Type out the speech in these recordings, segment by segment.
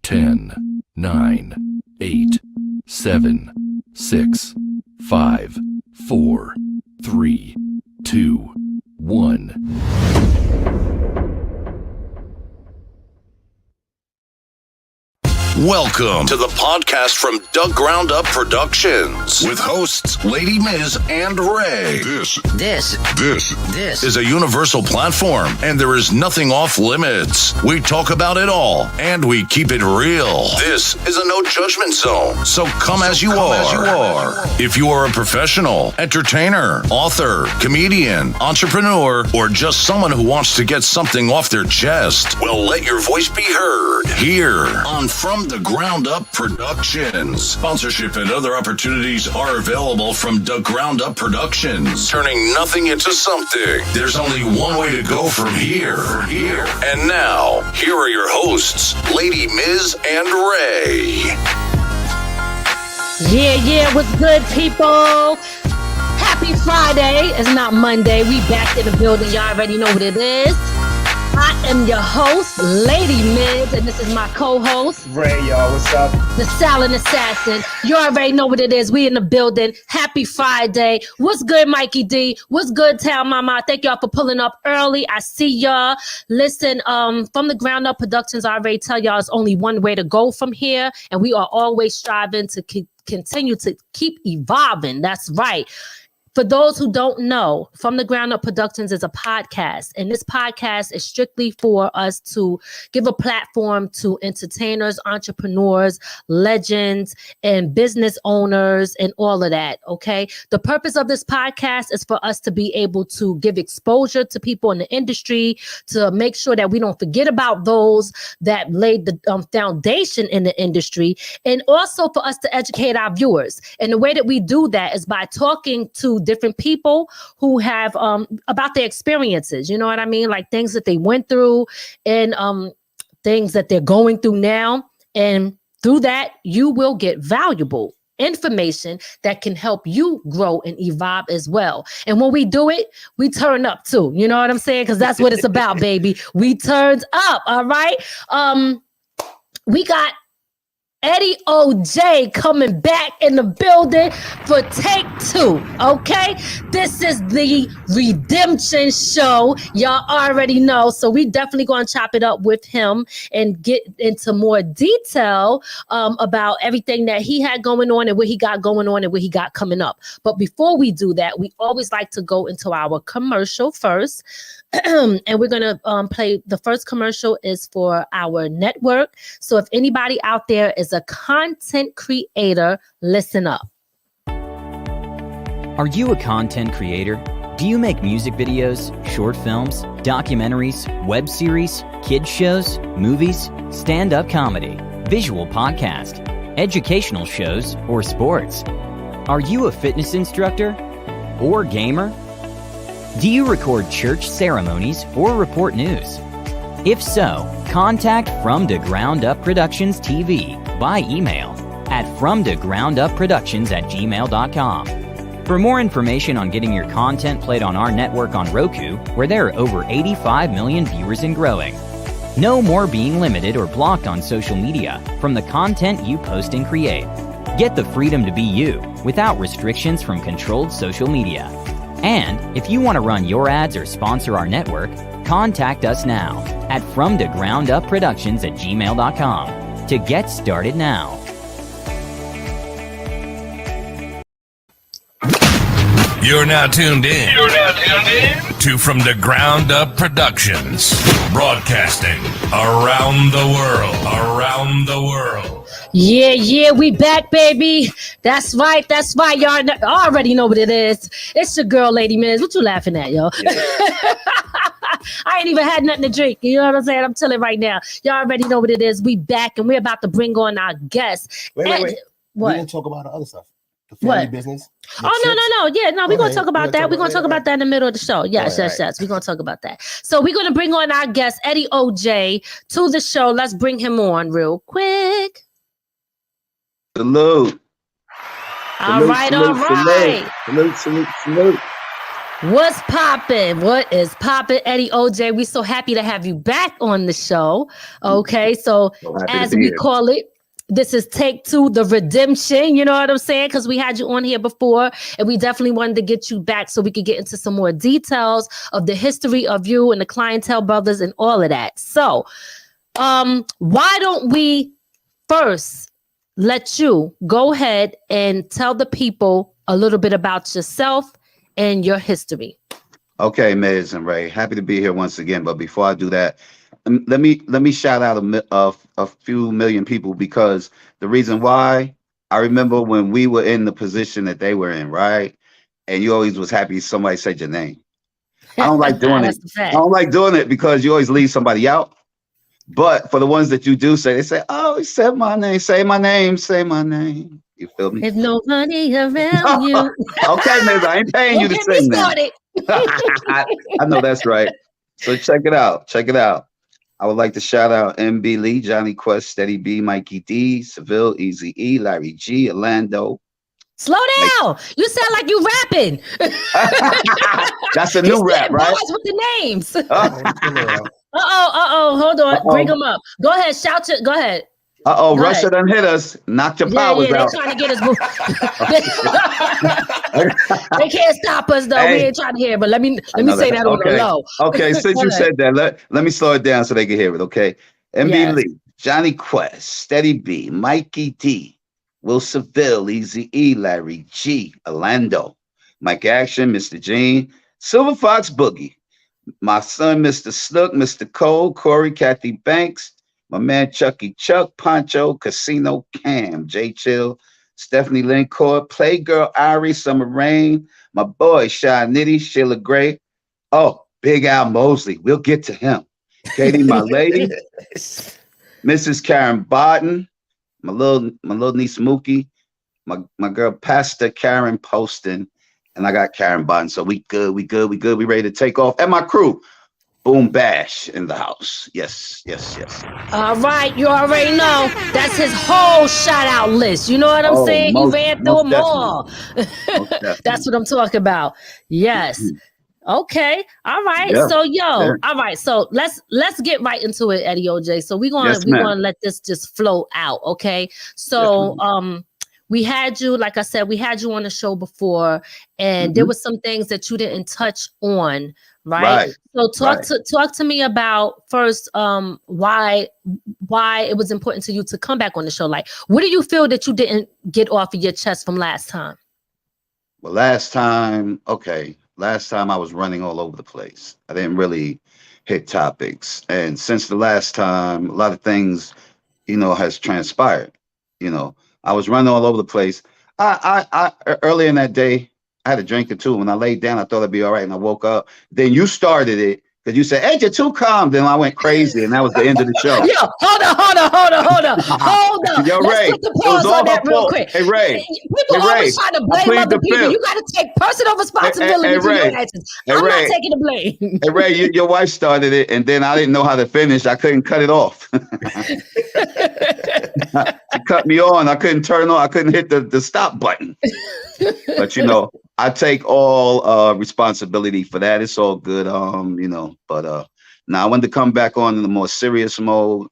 10, 9, 8, 7, 6, 5, 4, 3, 2, 1. Welcome to the podcast from Dug Ground Up Productions with hosts Lady Miz and Ray. This is a universal platform, and there is nothing off limits. We talk about it all, and we keep it real. This is a no judgment zone, so come as you are. If you are a professional, entertainer, author, comedian, entrepreneur, or just someone who wants to get something off their chest, well, let your voice be heard here on From the Ground Up Productions. Sponsorship and other opportunities are available from the Ground Up Productions. Turning nothing into something. There's only one way to go from here. And now, here are your hosts, Lady Miz and Ray. Yeah, what's good, people? Happy Friday. It's not Monday. We back in the building. Y'all already know what it is. I am your host, Lady Miz, and this is my co-host, Ray, y'all. What's up? the Silent Assassin. You already know what it is. We in the building. Happy Friday. What's good, Mikey D? What's good, Town Mama? Thank y'all for pulling up early. I see y'all. Listen, from the Ground Up Productions, I already tell y'all it's only one way to go from here, and we are always striving to continue to keep evolving. That's right. For those who don't know, From the Ground Up Productions is a podcast, and this podcast is strictly for us to give a platform to entertainers, entrepreneurs, legends, and business owners, and all of that, okay? The purpose of this podcast is for us to be able to give exposure to people in the industry, to make sure that we don't forget about those that laid the foundation in the industry, and also for us to educate our viewers. And the way that we do that is by talking to different people who have about their experiences, you know what I mean? Like things that they went through and things that they're going through now. And through that, you will get valuable information that can help you grow and evolve as well. And when we do it, we turn up too. You know what I'm saying? Because that's what it's about, baby. We turned up. All right. We got Eddie OJay coming back in the building for take 2, okay? This is the redemption show. Y'all already know, so we definitely going to chop it up with him and get into more detail about everything that he had going on and what he got going on and what he got coming up. But before we do that, we always like to go into our commercial first. And we're going to play the first commercial is for our network. So if anybody out there is a content creator, listen up. Are you a content creator? Do you make music videos, short films, documentaries, web series, kids shows, movies, stand-up comedy, visual podcast, educational shows, or sports? Are you a fitness instructor or gamer? Do you record church ceremonies or report news? If so, contact From the Ground Up Productions TV by email at fromthegroundupproductions@gmail.com. For more information on getting your content played on our network on Roku, where there are over 85 million viewers and growing. No more being limited or blocked on social media from the content you post and create. Get the freedom to be you without restrictions from controlled social media. And if you want to run your ads or sponsor our network, contact us now at fromthegroundupproductions@gmail.com to get started now. You're now tuned in to From the Ground Up Productions, broadcasting around the world. Yeah, we back, baby. That's right. Y'all already know what it is. It's your girl, Lady Miz. What you laughing at, yo? Yeah. I ain't even had nothing to drink. You know what I'm saying? I'm telling right now. Y'all already know what it is. We back, and we're about to bring on our guests. Wait. What? We didn't talk about the other stuff. The family business. No. Yeah, no, we're going to talk about that. We're going to talk about that in the middle of the show. Yes. We're going to talk about that. So we're going to bring on our guest, Eddie OJay, to the show. Let's bring him on real quick. Salute. All right. Salute. What's poppin'? What is poppin', Eddie OJay? We so happy to have you back on the show. Okay, so as we call it, this is take two, the redemption. You know what I'm saying? Because we had you on here before, and we definitely wanted to get you back so we could get into some more details of the history of you and the Clientele Brothers and all of that. So, why don't we first let you go ahead and tell the people a little bit about yourself and your history. Okay, Miz and Ray, happy to be here once again. But before I do that, let me shout out a few million people, because the reason why, I remember when we were in the position that they were in, right? And you always was happy somebody said your name. I don't like doing it. I don't like doing it because you always leave somebody out. But for the ones that you do say, they say, "Oh, he said my name. Say my name. Say my name." You feel me? If nobody around you. Okay, Miz, I ain't paying you to sing that. I know that's right. So check it out. Check it out. I would like to shout out MB Lee, Johnny Quest, Steady B, Mikey D, Seville, Easy E, Larry G, Orlando. Slow down. You sound like you rapping. That's a new rap, right? With the names. Hold on. Bring them up. Go ahead. Shout it. Go ahead. Russia done hit us. Knocked your powers out. They're trying to get us. They can't stop us though. Hey, we ain't trying to hear. But let me say that on the low. Okay, since you said that, let me slow it down so they can hear it. Okay, MB Lee, Johnny Quest, Steady B, Mikey D, Will Seville, Easy E, Larry G, Orlando, Mike Action, Mr. Gene, Silver Fox Boogie, my son, Mr. Snook, Mr. Cole, Corey, Kathy Banks, my man Chucky Chuck, Poncho, Casino Cam, J Chill, Stephanie Lynn Court, Playgirl Ari, Summer Rain, my boy Shy Nitty, Sheila Gray. Oh, Big Al Mosley. We'll get to him. Katie, my lady, Mrs. Karen Barton, my little niece Mookie, my girl Pastor Karen Poston, and I got Karen Barton. So we good. We ready to take off. And my crew. Boom Bash in the house. Yes. All right, you already know that's his whole shout out list. You know what I'm saying? He ran through them all. That's what I'm talking about. Yes. Okay. All right. Yeah. So all right. So let's get right into it, Eddie OJay. So we're gonna let this just flow out. Okay. So we had you, like I said, we had you on the show before, and there were some things that you didn't touch on. Right. So talk to me about first why it was important to you to come back on the show. Like, what do you feel that you didn't get off of your chest from last time? Well, last time I was running all over the place. I didn't really hit topics. And since the last time, a lot of things, has transpired. I was running all over the place. I earlier in that day, I had a drink or two. When I laid down, I thought I'd be all right. And I woke up. Then you started it because you said, "Ed, you're too calm." Then I went crazy, and that was the end of the show. Yo, hold on. Yo, Ray, put the pause on that real quick. Hey, Ray. People always try to blame other people. You got to take personal responsibility for your actions. I'm not taking the blame. Hey, Ray, your wife started it, and then I didn't know how to finish. I couldn't cut it off. She cut me on. I couldn't turn on. I couldn't hit the stop button. But I take all responsibility for that. It's all good, But now I wanted to come back on in a more serious mode,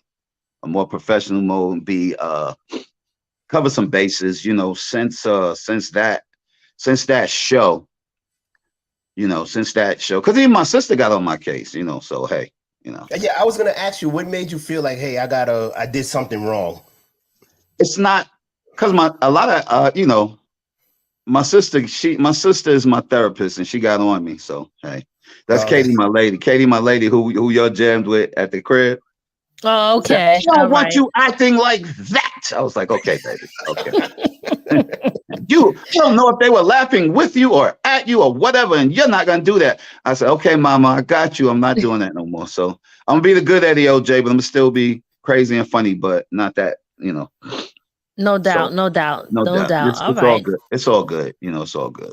a more professional mode, and be cover some bases. Since that show, because even my sister got on my case. So hey, Yeah, I was gonna ask you, what made you feel like, hey, I did something wrong? It's not because my sister is my therapist, and she got on me. So hey, that's Katie, my lady. Katie, my lady, who you're jammed with at the crib. Oh, okay. I don't want you acting like that. I was like, okay, baby. Okay. You don't know if they were laughing with you or at you or whatever, and you're not gonna do that. I said, okay, mama, I got you. I'm not doing that no more. So I'm gonna be the good Eddie OJay, but I'm gonna still be crazy and funny, but not that, No doubt. It's all good. It's all good. It's all good.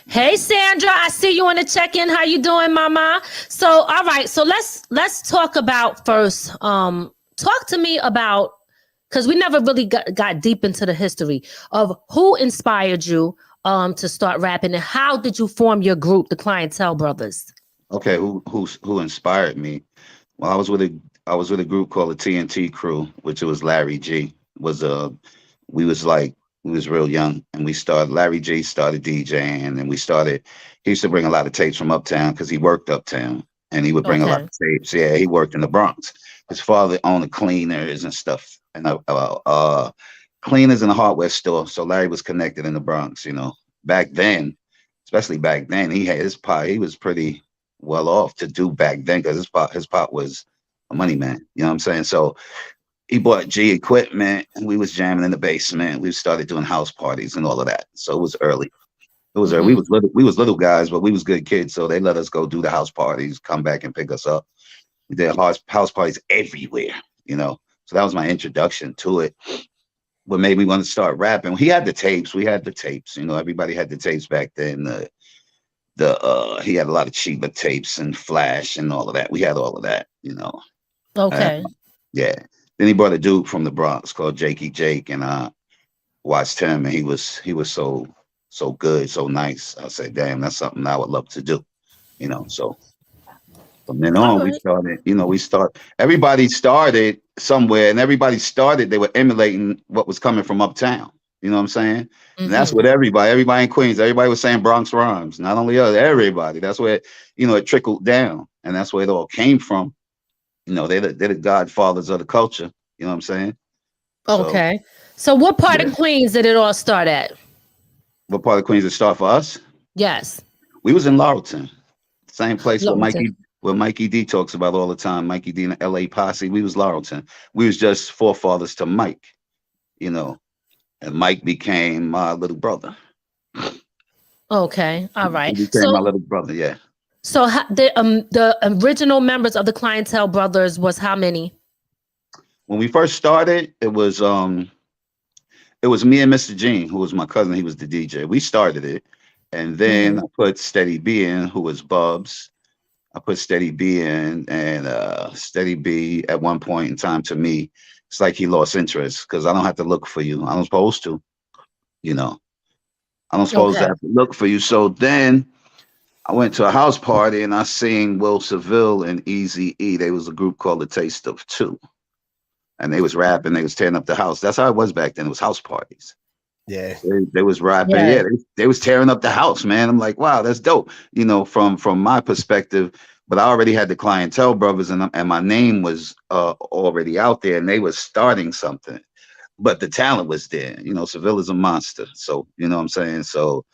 Hey, Sandra, I see you on the check-in. How you doing, mama? So, all right. So let's talk about first. Talk to me about, because we never really got deep into the history of who inspired you, to start rapping? And how did you form your group, the Clientele Brothers? Okay, who inspired me? Well, I was with a group called the TNT Crew, which was Larry G. We was real young, and we started. Larry G started DJing, and he used to bring a lot of tapes from uptown because he worked uptown, and he would bring a lot of tapes. Yeah, he worked in the Bronx. His father owned the cleaners and stuff, and cleaners in a hardware store. So Larry was connected in the Bronx. Back then, especially back then, he had his pot. He was pretty well off to do back then because his pop was a money man. You know what I'm saying? So he bought G equipment, and we was jamming in the basement. We started doing house parties and all of that. So it was early. Early. We was little guys, but we was good kids. So they let us go do the house parties, come back and pick us up. We did house parties everywhere. So that was my introduction to it. What made me want to start rapping? He had the tapes. We had the tapes. Everybody had the tapes back then. He had a lot of cheaper tapes and flash and all of that. We had all of that. Okay. Yeah. Then he brought a dude from the Bronx called Jake, and I watched him, and he was so good, so nice. I said, damn, that's something I would love to do. So from then on, we started, everybody started somewhere, and they were emulating what was coming from uptown. You know what I'm saying? Mm-hmm. And that's what everybody in Queens, everybody was saying Bronx rhymes. Not only us, everybody. That's where, it trickled down, and that's where it all came from. They're the godfathers of the culture. You know what I'm saying? Okay. So what part of Queens did it all start at? What part of Queens did it start for us? Yes. We was in Laurelton. Same place where Mikey D talks about all the time. Mikey D and the LA Posse. We was Laurelton. We was just forefathers to Mike, and Mike became my little brother. Okay. All right. He became my little brother. Yeah. So the original members of the Clientele Brothers was how many? When we first started, it was me and Mr. Gene, who was my cousin. He was the DJ. We started it, and then I put Steady B in, who was Bubs. I put Steady B in, and Steady B at one point in time, to me, it's like he lost interest because I don't have to look for you. I'm supposed to, I don't supposed to have to look for you. So then I went to a house party and I seen Will Seville and Eazy-E. They was a group called The Taste of Two. And they was rapping, they was tearing up the house. That's how it was back then. It was house parties. Yeah. They was rapping. Yeah, they was tearing up the house, man. I'm like, wow, that's dope. From my perspective, but I already had the Clientele Brothers, and my name was already out there, and they was starting something. But the talent was there. Seville is a monster. So, you know what I'm saying? So,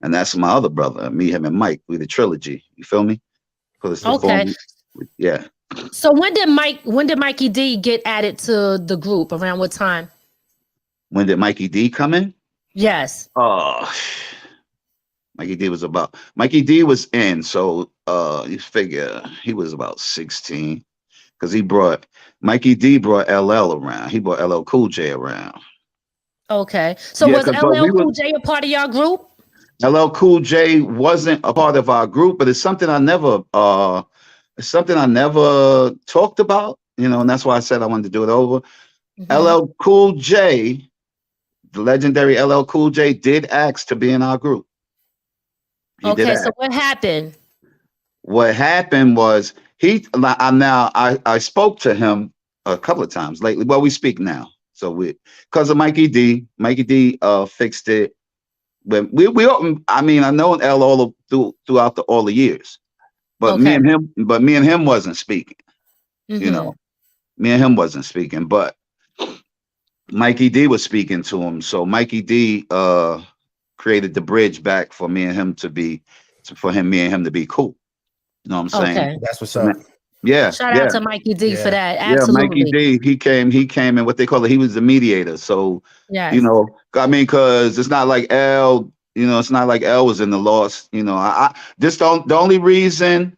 and that's my other brother, me, him, and Mike. We the trilogy. You feel me? Okay. Yeah. So when did Mikey D get added to the group? Around what time? When did Mikey D come in? Yes. Oh, Mikey D was in. So you figure he was about 16 because Mikey D brought LL around. He brought LL Cool J around. Okay. So was LL Cool J a part of your group? LL Cool J wasn't a part of our group, but it's something I never talked about, and that's why I said I wanted to do it over. Mm-hmm. LL Cool J, the legendary LL Cool J, did ask to be in our group. Okay, so what happened? What happened was I spoke to him a couple of times lately. Well, we speak now. So because of Mikey D fixed it. When I know L throughout all the years, but me and him wasn't speaking. Mm-hmm. Me and him wasn't speaking, but Mikey D was speaking to him. So Mikey D created the bridge back for me and him to be cool. You know what I'm saying? Okay. That's what's up. Yeah. Shout out to Mikey D for that. Absolutely. Yeah, Mikey D, he came in what they call it. He was the mediator. So, because it's not like L, it's not like L was in the loss. I just the only reason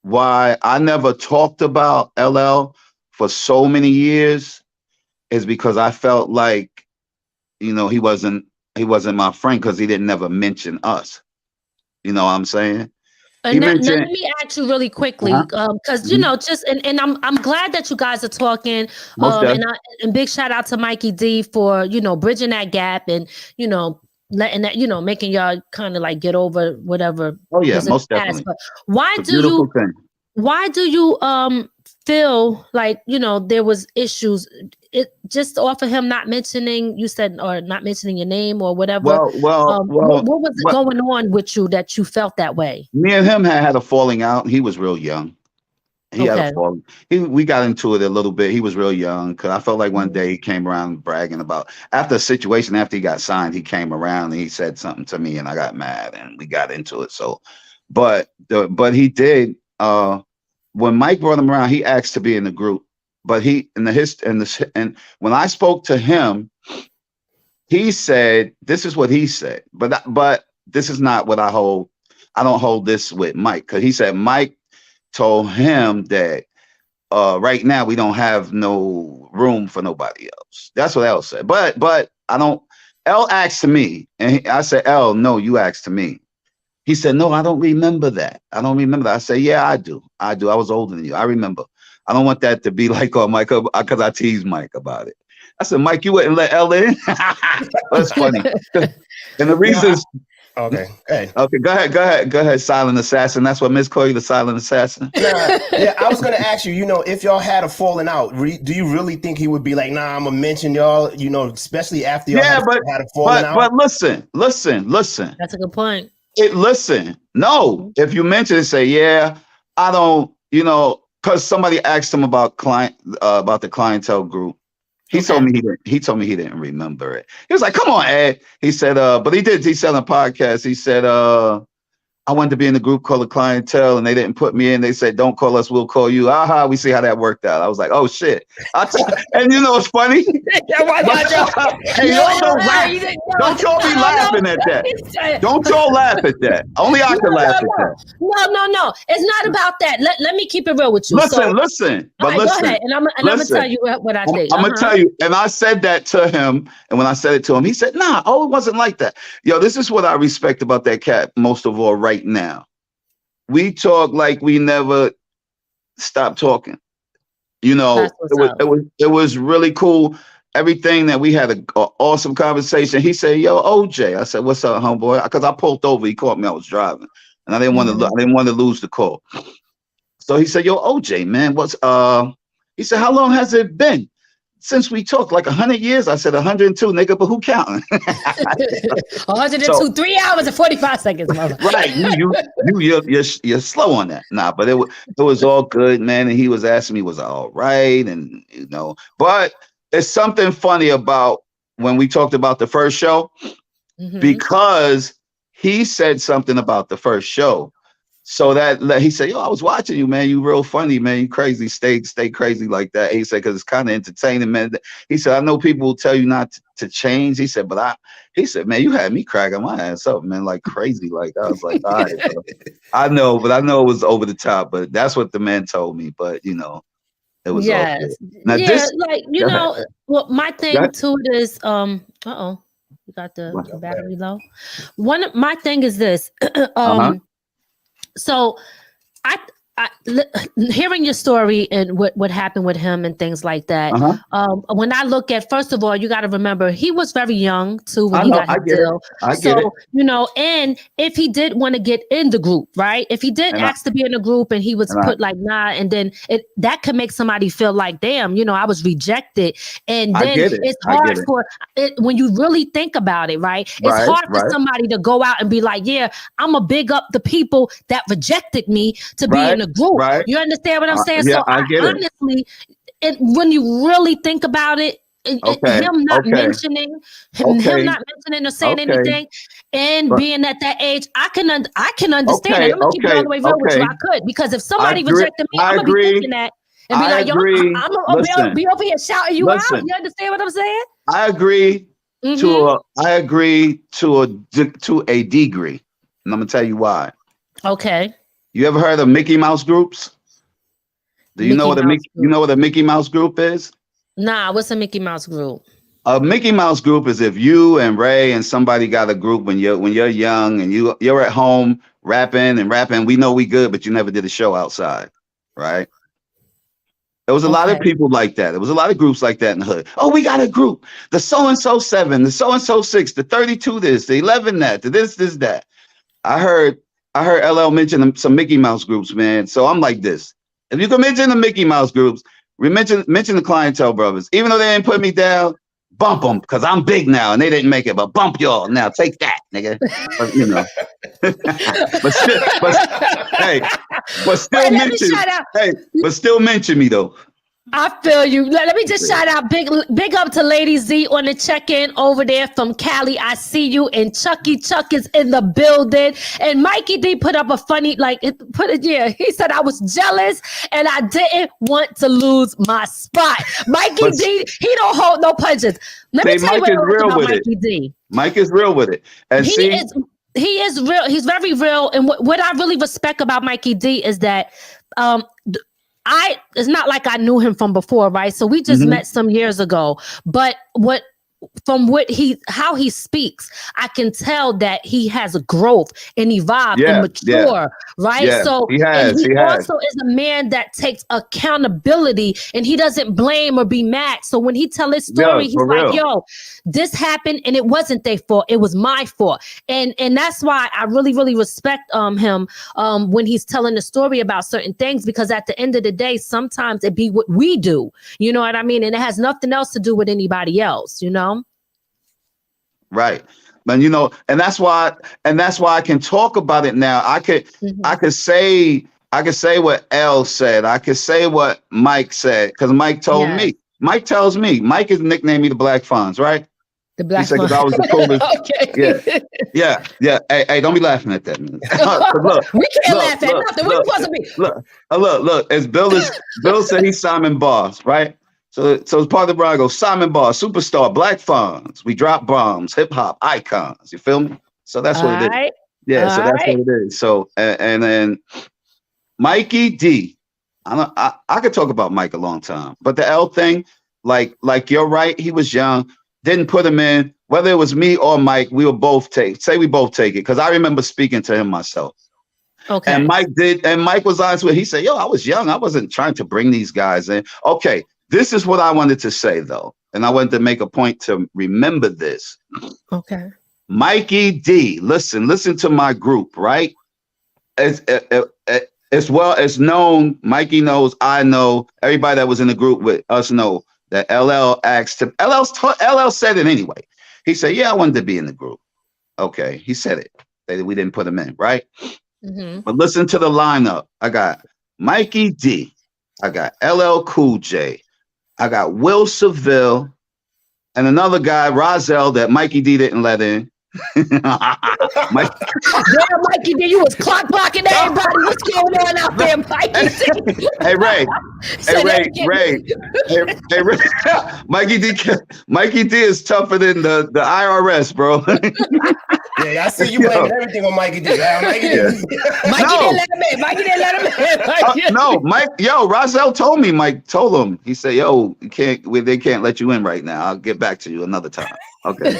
why I never talked about LL for so many years is because I felt like, he wasn't my friend because he didn't never mention us. You know what I'm saying? Now, let me ask you really quickly, because and I'm glad that you guys are talking. And big shout out to Mikey D for bridging that gap and letting that, making y'all kind of like get over whatever. Oh yeah, was in most the past. definitely. But why It's a do beautiful you thing. why do you feel like there was issues? It just off of him not mentioning, you said, or not mentioning your name or whatever. Well, what was it going on with you that you felt that way? Me and him had a falling out. He was real young. He had a fall. We got into it a little bit. He was real young because I felt like one day he came around bragging about after a situation after he got signed. He came around and he said something to me and I got mad and we got into it. So, but he did. When Mike brought him around, he asked to be in the group. But and when I spoke to him, he said this is what he said. But this is not what I hold. I don't hold this with Mike because he said Mike told him that right now we don't have no room for nobody else. That's what L said. But I don't. L asked to me, and I said, L, no, you asked to me. He said, no, I don't remember that. I don't remember that. I said, yeah, I do. I was older than you. I remember. I don't want that to be like, oh, Mike, because I teased Mike about it. I said, Mike, you wouldn't let L in? That's funny. And the reason is, okay, go ahead, Silent Assassin. That's what Miss called you, the Silent Assassin. Yeah, I was gonna ask you. If y'all had a falling out, do you really think he would be like, nah, I'm gonna mention y'all? Especially after y'all had a falling out. But listen. That's a good point. No, if you mention it, say, yeah, I don't, because somebody asked him about the clientele group. He told me he didn't remember it. He was like, come on, Ed. He said, but he said on a podcast, he said, I wanted to be in the group called the Clientele and they didn't put me in. They said, don't call us, we'll call you. Aha, we see how that worked out. I was like, oh shit. And it's funny. Hey, y'all don't y'all be laughing at that. Don't y'all laugh at that. Only I can laugh at that. No. It's not about that. Let me keep it real with you. Listen. But listen. Go ahead, and I'm gonna tell you what I think. I'm gonna tell you, and I said that to him, and when I said it to him, he said, nah, it wasn't like that. Yo, this is what I respect about that cat most of all right now. We talk like we never stopped talking. It was really cool. Everything that we had an awesome conversation. He said, yo, OJ. I said, what's up, homeboy? Because I pulled over. He caught me. I was driving. And I didn't want to lose the call. So he said, yo, OJ, man, he said, how long has it been since we talked? Like 100 years? I said 102, nigga, but who counting? 102, 3 hours and 45 seconds, mother. Right. You're slow on that. Nah, but it was all good, man. And he was asking me, was I all right? And but it's something funny about when we talked about the first show, because he said something about the first show. So that he said, yo, I was watching you, man. You real funny, man. You crazy. Stay crazy like that. He said, because it's kind of entertaining, man. He said, I know people will tell you not to change. He said, he said, man, you had me cracking my ass up, man, like crazy. Like I was like, all right, bro. I know it was over the top, but that's what the man told me. But it was all good. Now, well, my thing too is you got the battery low. My thing is this. So I hearing your story and what happened with him and things like that. When I look at, first of all, you got to remember he was very young too when he got his deal. I get it. And if he did want to get in the group, right? If he did ask to be in the group and he was put like nah, and then that could make somebody feel like, damn, I was rejected. And then it's hard for it when you really think about it, right? It's hard for somebody to go out and be like, yeah, I'm gonna big up the people that rejected me to be in the group. You understand what I'm saying? Yeah, so I get honestly, when you really think about it, him not mentioning or saying anything, and being at that age, I can understand it. I'm gonna keep it all the way real with you. I could, because if somebody rejected me, I'm gonna be thinking that and be like, yo, I'm gonna be over here shouting you out. You understand what I'm saying? I agree to a degree, and I'm gonna tell you why. Okay. You ever heard of Mickey Mouse groups? Do you know what a Mickey Mouse group is? Nah, what's a Mickey Mouse group? A Mickey Mouse group is if you and Ray and somebody got a group when you're young and you're at home rapping. We know we good, but you never did a show outside, right? There was a lot of people like that. There was a lot of groups like that in the hood. Oh, we got a group. The so-and-so 7, the so-and-so 6, the 32 this, the 11 that, the this, that. I heard LL mention some Mickey Mouse groups, man. So I'm like this. If you can mention the Mickey Mouse groups, mention the Clientele Brothers. Even though they didn't put me down, bump them, because I'm big now and they didn't make it, but bump y'all now. Take that, nigga. But, you know. but still mention me though. I feel you. Let me just shout out big up to Lady Z on the check-in over there from Cali. I see you. And Chucky Chuck is in the building. And Mikey D put up a funny, he said I was jealous and I didn't want to lose my spot. Mikey D, he don't hold no punches. Let me tell you what I like about Mikey D. Mike is real with it. And he is real. He's very real. And what I really respect about Mikey D is that it's not like I knew him from before, right? So we just met some years ago. But how he speaks, I can tell that he has a growth and evolved and mature, right? Yeah, so he also is a man that takes accountability and he doesn't blame or be mad. So when he tell his story, he's like, yo, this happened and it wasn't their fault, it was my fault. And that's why I really, really respect him when he's telling the story about certain things, because at the end of the day, sometimes it be what we do, you know what I mean? And it has nothing else to do with anybody else, you know? Right. But you know, and that's why I can talk about it now. I could say what L said. I could say what Mike said, because Mike told me. Mike tells me. Mike is nicknamed me the Black Fonz, right? The Black Fonz. Because I was the coolest. Okay. Yeah. Hey, don't be laughing at that. Man. Look, we can't laugh at nothing. What supposed to be? Look. As Bill said, he's Simon Boss, right? So it's part of the brand goes Simon Boss, superstar, Black Fonz. We drop bombs, hip hop icons. You feel me? So that's what it is. Yeah, so that's what it is. So and then Mikey D. I could talk about Mike a long time, but the L thing, like you're right. He was young, didn't put him in. Whether it was me or Mike, we would both take it, because I remember speaking to him myself. Okay. And Mike was honest with it. He said, yo, I was young. I wasn't trying to bring these guys in. Okay. This is what I wanted to say, though, and I wanted to make a point to remember this. Okay. Mikey D, listen to my group, right? As well as known, Mikey knows, I know, everybody that was in the group with us know that LL asked him. LL said it anyway. He said, yeah, I wanted to be in the group. Okay, he said it. We didn't put him in, right? Mm-hmm. But listen to the lineup. I got Mikey D. I got LL Cool J. I got Will Seville and another guy, Rozelle, that Mikey D didn't let in. Mikey D, you was blocking everybody. What's going on out there, Mikey D? Hey Ray. Mikey D is tougher than the IRS, bro. Yeah, I see you blaming everything on Mikey D. Mikey didn't let him in. No, Mike. Yo, Rozelle told me. Mike told him. He said, "Yo, they can't let you in right now. I'll get back to you another time." Okay.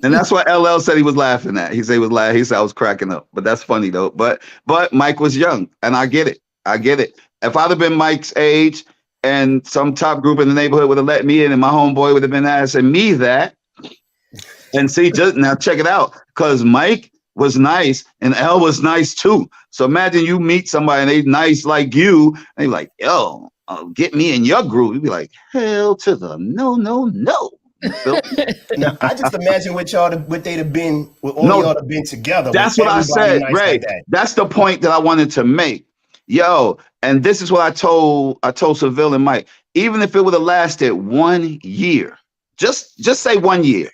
And that's what LL said he was laughing at. He said he was laughing. He said I was cracking up. But that's funny though. But Mike was young, and I get it. If I'd have been Mike's age and some top group in the neighborhood would have let me in, and my homeboy would have been asking me that. And see, just now check it out, because Mike was nice and L was nice too. So imagine you meet somebody and they nice like you, and you're like, yo, get me in your group. You'd be like, hell to the no. Now, I just imagine what they'd have been, y'all have been together. That's what I said, nice Ray. Like that. That's the point that I wanted to make. Yo, and this is what I told Seville and Mike. Even if it would have lasted 1 year, just say 1 year.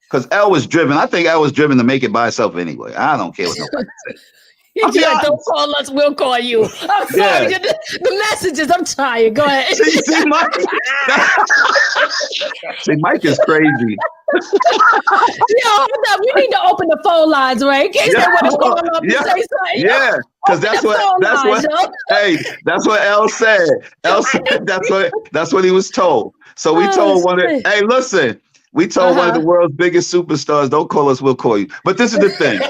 Because L was driven. I think L was driven to make it by herself anyway. I don't care what nobody says. Don't call us, we'll call you. I'm sorry. Yeah. The messages, I'm tired. Go ahead. See, Mike? Mike is crazy. Yo, hold up. We need to open the phone lines, right? In case they want to call up and say something. Yeah, because that's what L said. L said that's what he was told. So we told one of, hey, listen, We told one of the world's biggest superstars, don't call us, we'll call you. But this is the thing.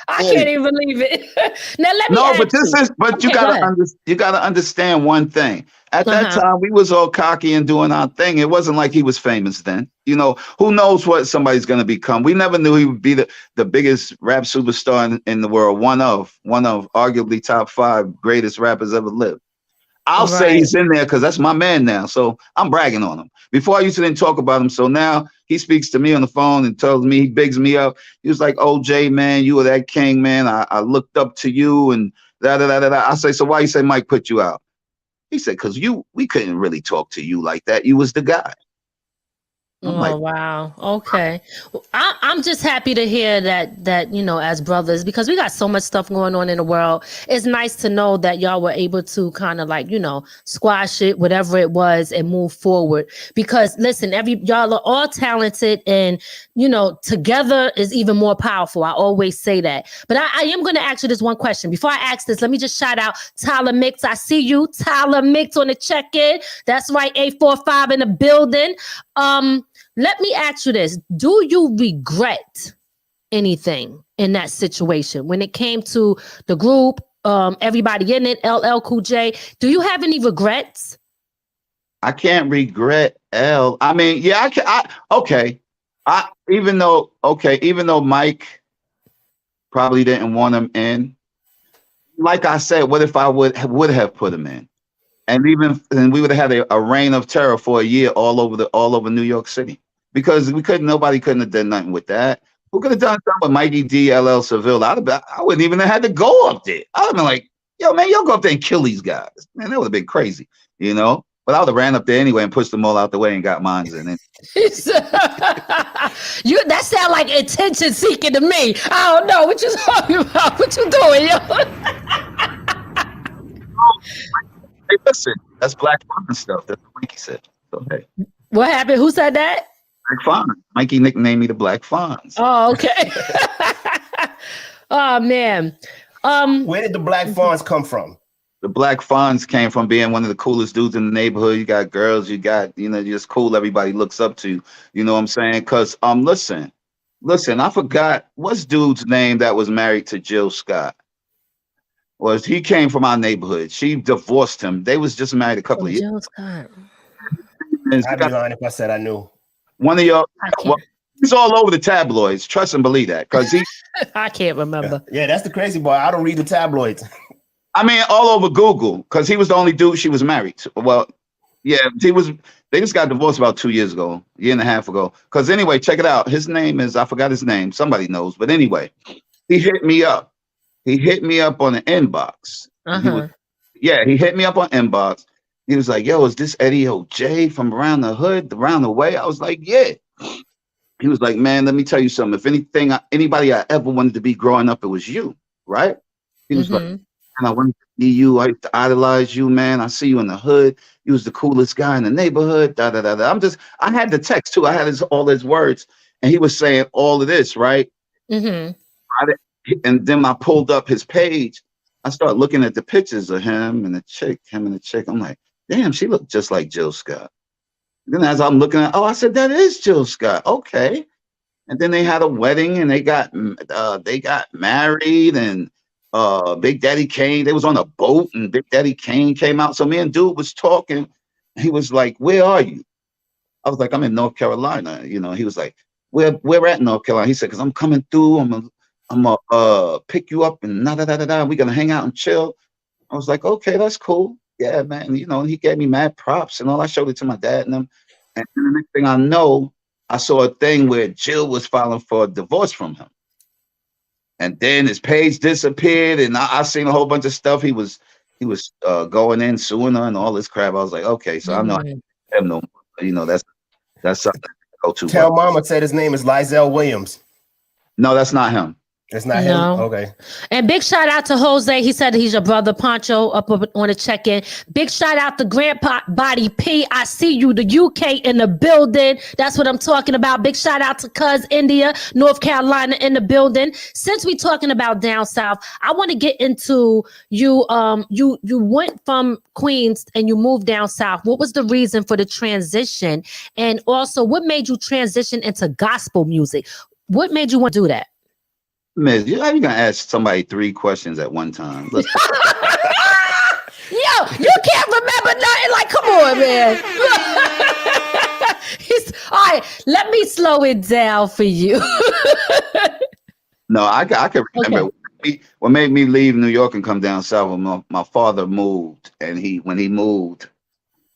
I can't even believe it. Now let me you gotta understand one thing. At that time, we was all cocky and doing our thing. It wasn't like he was famous then. You know, who knows what somebody's gonna become. We never knew he would be the biggest rap superstar in the world. One of arguably top 5 greatest rappers ever lived. I'll say he's in there because that's my man now. So I'm bragging on him. Before I used to didn't talk about him. So now he speaks to me on the phone and tells me, he bigs me up. He was like, OJ, man, you were that king, man. I looked up to you and da-da-da-da-da. I say, so why you say Mike put you out? He said, because we couldn't really talk to you like that. You was the guy. Wow. Okay. Well, I'm just happy to hear that, you know, as brothers, because we got so much stuff going on in the world. It's nice to know that y'all were able to kind of like, you know, squash it, whatever it was, and move forward. Because listen, y'all are all talented, and, you know, together is even more powerful. I always say that. But I am going to ask you this one question. Before I ask this, let me just shout out Tyler Mix. I see you, Tyler Mix, on the check-in. That's right, 845 in the building. Let me ask you this. Do you regret anything in that situation when it came to the group, everybody in it, LL Cool J? Do you have any regrets? I can't regret L. I mean, yeah, I can. Okay. Even though Mike probably didn't want him in, like I said, what if I would have put him in? And we would have had a reign of terror for a year all over New York City, because nobody couldn't have done nothing with that. Who could have done something with Mikey D, LL Seville? I wouldn't even have had to go up there. I'd have been like, yo, man, y'all go up there and kill these guys. Man, that would have been crazy, you know? But I would have ran up there anyway and pushed them all out the way and got mines in it. That sound like attention seeking to me. I don't know what you talking about. What you doing, yo? Hey, listen, that's Black Fawn stuff. That's what Mikey said. So, hey. What happened? Who said that? Black Fawn. Mikey nicknamed me the Black Fawns. Oh, okay. Oh, man. Where did the Black Fawns come from? The Black Fawns came from being one of the coolest dudes in the neighborhood. You got girls, you got, you know, you're just cool. Everybody looks up to you. You know what I'm saying? Because, listen, I forgot what's dude's name that was married to Jill Scott. He came from our neighborhood. She divorced him. They was just married a couple of years. Jill Scott. I'd be lying if I said I knew. One of y'all, he's all over the tabloids. Trust and believe that, because he. I can't remember. Yeah, that's the crazy boy. I don't read the tabloids. I mean, all over Google, because he was the only dude she was married to. Well, yeah, they just got divorced about 2 years ago, a year and a half ago. Because anyway, check it out. His name is, I forgot his name. Somebody knows. But anyway, he hit me up. He hit me up on the inbox. He hit me up on inbox. He was like, yo, is this Eddie OJay from around the hood, around the way? I was like, yeah. He was like, man, let me tell you something. If anybody I ever wanted to be growing up, it was you, right? He was like, and I wanted to be you. I used to idolize you, man. I see you in the hood. You was the coolest guy in the neighborhood. Da da da da. I had the text too. I had all his words, and he was saying all of this, right? And then I pulled up his page. I started looking at the pictures of him and the chick. I'm like, damn, she looked just like Jill Scott. Then as I'm looking at, I said, that is Jill Scott. Okay. And then they had a wedding and they got married, and Big Daddy Kane, they was on a boat and Big Daddy Kane came out. So me and dude was talking. He was like, where are you? I was like, I'm in North Carolina. You know, he was like, we're at North Carolina. He said, because I'm coming through. I'm gonna pick you up and we're gonna hang out and chill. I was like, okay, that's cool. Yeah, man. You know, he gave me mad props and all. I showed it to my dad and them. And the next thing I know, I saw a thing where Jill was filing for a divorce from him. And then his page disappeared, and I seen a whole bunch of stuff. He was going in, suing her and all this crap. I was like, okay, so I know I don't have no more. You know, that's something to go to. Tell Mama said his name is Lizelle Williams. No, that's not him. It's not him? Okay. And big shout out to Jose. He said he's your brother. Poncho up on a check-in. Big shout out to Grandpa Body P. I see you, the UK in the building. That's what I'm talking about. Big shout out to Cuz India, North Carolina in the building. Since we talking about down south, I want to get into you. You went from Queens and you moved down south. What was the reason for the transition? And also, what made you transition into gospel music? What made you want to do that? Miss, you're gonna ask somebody 3 questions at one time. Yo, you can't remember nothing. Like, come on, man. All right, let me slow it down for you. No, I can remember. Okay. What made me leave New York and come down south? My father moved, and when he moved,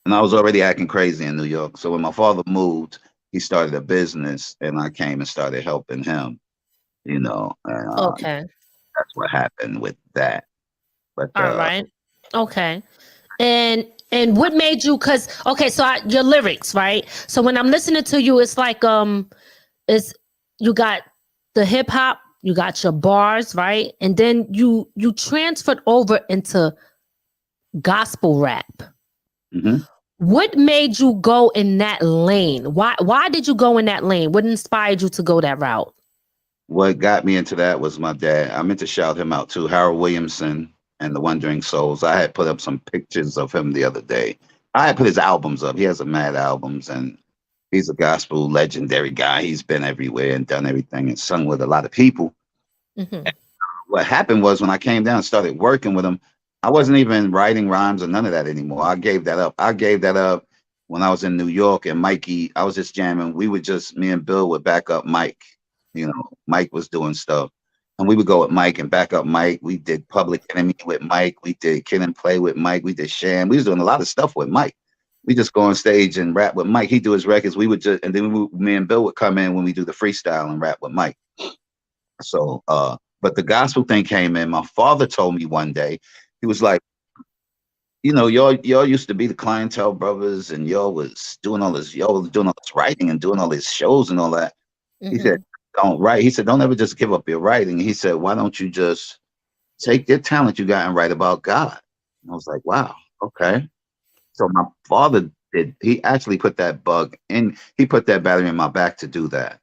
and I was already acting crazy in New York. So when my father moved, he started a business, and I came and started helping him. And, okay, that's what happened with that. But all right, okay, and what made you? Cause so your lyrics, right? So when I'm listening to you, it's like it's you got the hip hop, you got your bars, right, and then you transferred over into gospel rap. Mm-hmm. What made you go in that lane? Why did you go in that lane? What inspired you to go that route? What got me into that was my dad. I meant to shout him out too, Harold Williamson and the Wandering Souls. I had put up some pictures of him the other day. I had put his albums up. He has some mad albums, and he's a gospel legendary guy. He's been everywhere and done everything and sung with a lot of people. Mm-hmm. What happened was when I came down and started working with him, I wasn't even writing rhymes or none of that anymore. I gave that up. I gave that up when I was in New York, and Mikey, I was just jamming. Me and Bill would back up Mike. Mike was doing stuff, and we would go with Mike and back up Mike. We did Public Enemy with Mike. We did Kid and Play with Mike. We did Sham. We was doing a lot of stuff with Mike. We just go on stage and rap with Mike. He'd do his records. We would just, and then me and Bill would come in when we do the freestyle and rap with Mike. So, but the gospel thing came in. My father told me one day, he was like, y'all used to be the Clientele Brothers, and y'all was doing all this writing and doing all these shows and all that. Mm-hmm. He said, don't write. He said, don't ever just give up your writing. He said, why don't you just take your talent you got and write about God? And I was like, wow, okay. So my father he actually put that bug in, he put that battery in my back to do that,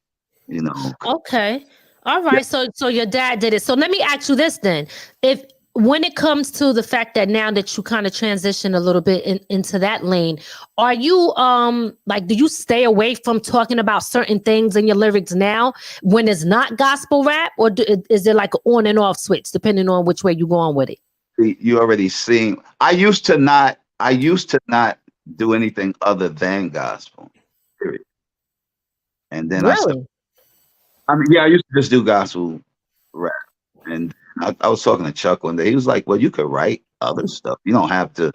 Okay. All right. Yeah. So your dad did it. So let me ask you this then. When it comes to the fact that now that you kind of transition a little bit into that lane, are you do you stay away from talking about certain things in your lyrics now when it's not gospel rap, or is there like an on and off switch depending on which way you're going with it? You already seen. I used to not do anything other than gospel. Period. And then really? I used to just do gospel rap. And I was talking to Chuck one day. He was like, well, you could write other stuff. You don't have to,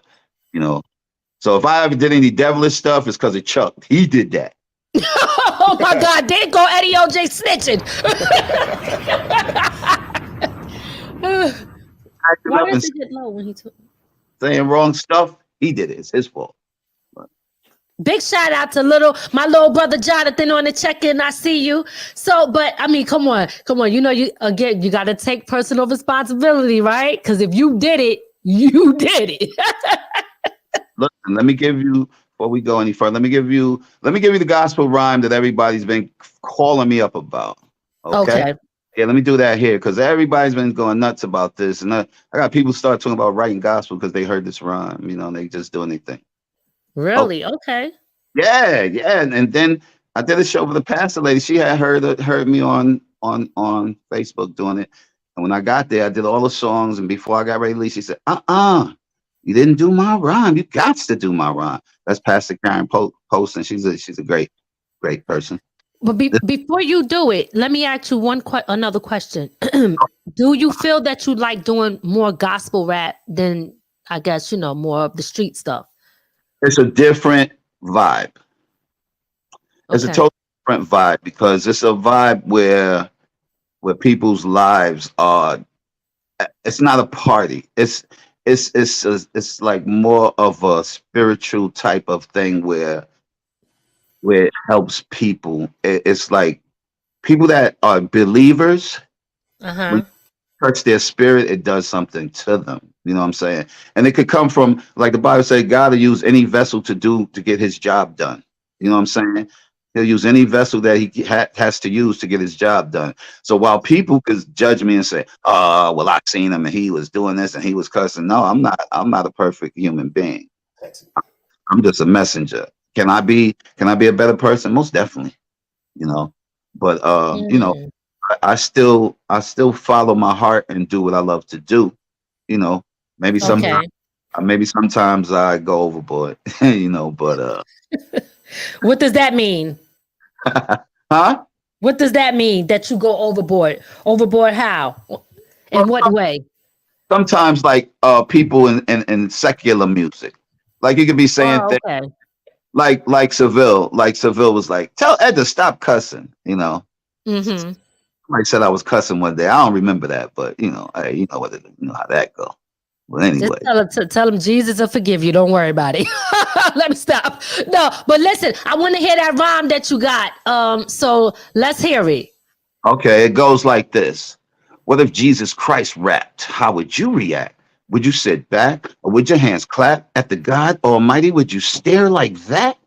So if I ever did any devilish stuff, it's because of Chuck. He did that. Oh, my God. There go Eddie OJay snitching. Why does it get low when he took saying wrong stuff? He did it. It's his fault. Big shout out to my little brother Jonathan on the check-in. I see you. So, but I mean, come on. You got to take personal responsibility, right? Because if you did it, you did it. Listen, let me give you, before we go any further, let me give you the gospel rhyme that everybody's been calling me up about. Okay. Yeah, let me do that here because everybody's been going nuts about this, and I got people start talking about writing gospel because they heard this rhyme. They just doing their thing. Really? Okay. Yeah. And then I did a show with a pastor lady. She had heard me on Facebook doing it. And when I got there, I did all the songs. And before I got ready to leave, she said, you didn't do my rhyme. You got to do my rhyme. That's Pastor Karen Post, and she's a great person. But before you do it, let me ask you another question. Do you feel that you like doing more gospel rap than, I guess, more of the street stuff? It's a different vibe. It's a totally different vibe because it's a vibe where people's lives are. It's not a party. It's like more of a spiritual type of thing where it helps people. It's like people that are believers Uh-huh. Touch their spirit, it does something to them. You know what I'm saying? And it could come from, like the Bible says, God will use any vessel to get his job done. You know what I'm saying? He'll use any vessel that he has to use to get his job done. So while people could judge me and say, "Oh, well, I seen him and he was doing this and he was cussing," no, I'm not. I'm not a perfect human being. I'm just a messenger. Can I be a better person? Most definitely. You know, but you know, I still follow my heart and do what I love to do. You know, maybe sometimes I go overboard. You know, but what does that mean? Huh? What does that mean that you go overboard? Overboard how? In what way? Sometimes like people in secular music. Like you could be saying things like Seville was like, tell Ed to stop cussing, you know. Mm-hmm. Somebody said I was cussing one day. I don't remember that, but you know, hey, you know how that go. Well, anyway, just tell him Jesus will forgive you. Don't worry about it. Let me stop. No, but listen, I want to hear that rhyme that you got. So let's hear it. Okay, it goes like this. What if Jesus Christ rapped? How would you react? Would you sit back or would your hands clap at the God Almighty? Would you stare like that?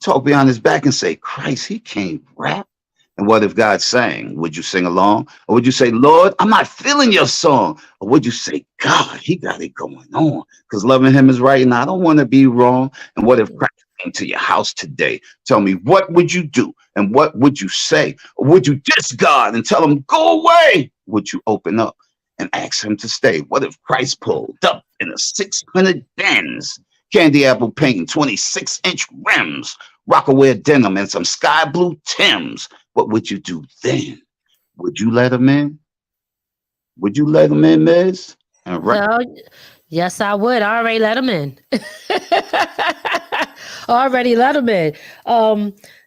Talk behind his back and say, Christ, he can't rap. And what if God sang? Would you sing along? Or would you say, Lord, I'm not feeling your song? Or would you say, God, he got it going on? Because loving him is right and I don't want to be wrong. And what if Christ came to your house today? Tell me, what would you do? And what would you say? Or would you diss God and tell him, go away? Would you open up and ask him to stay? What if Christ pulled up in a 600 Benz, candy apple paint, 26-inch rims, Rockaware denim, and some sky blue Timbs? What would you do then? Would you let him in? Would you let him in, Miz? Well, yes, I would. I already let him in. Already let him in.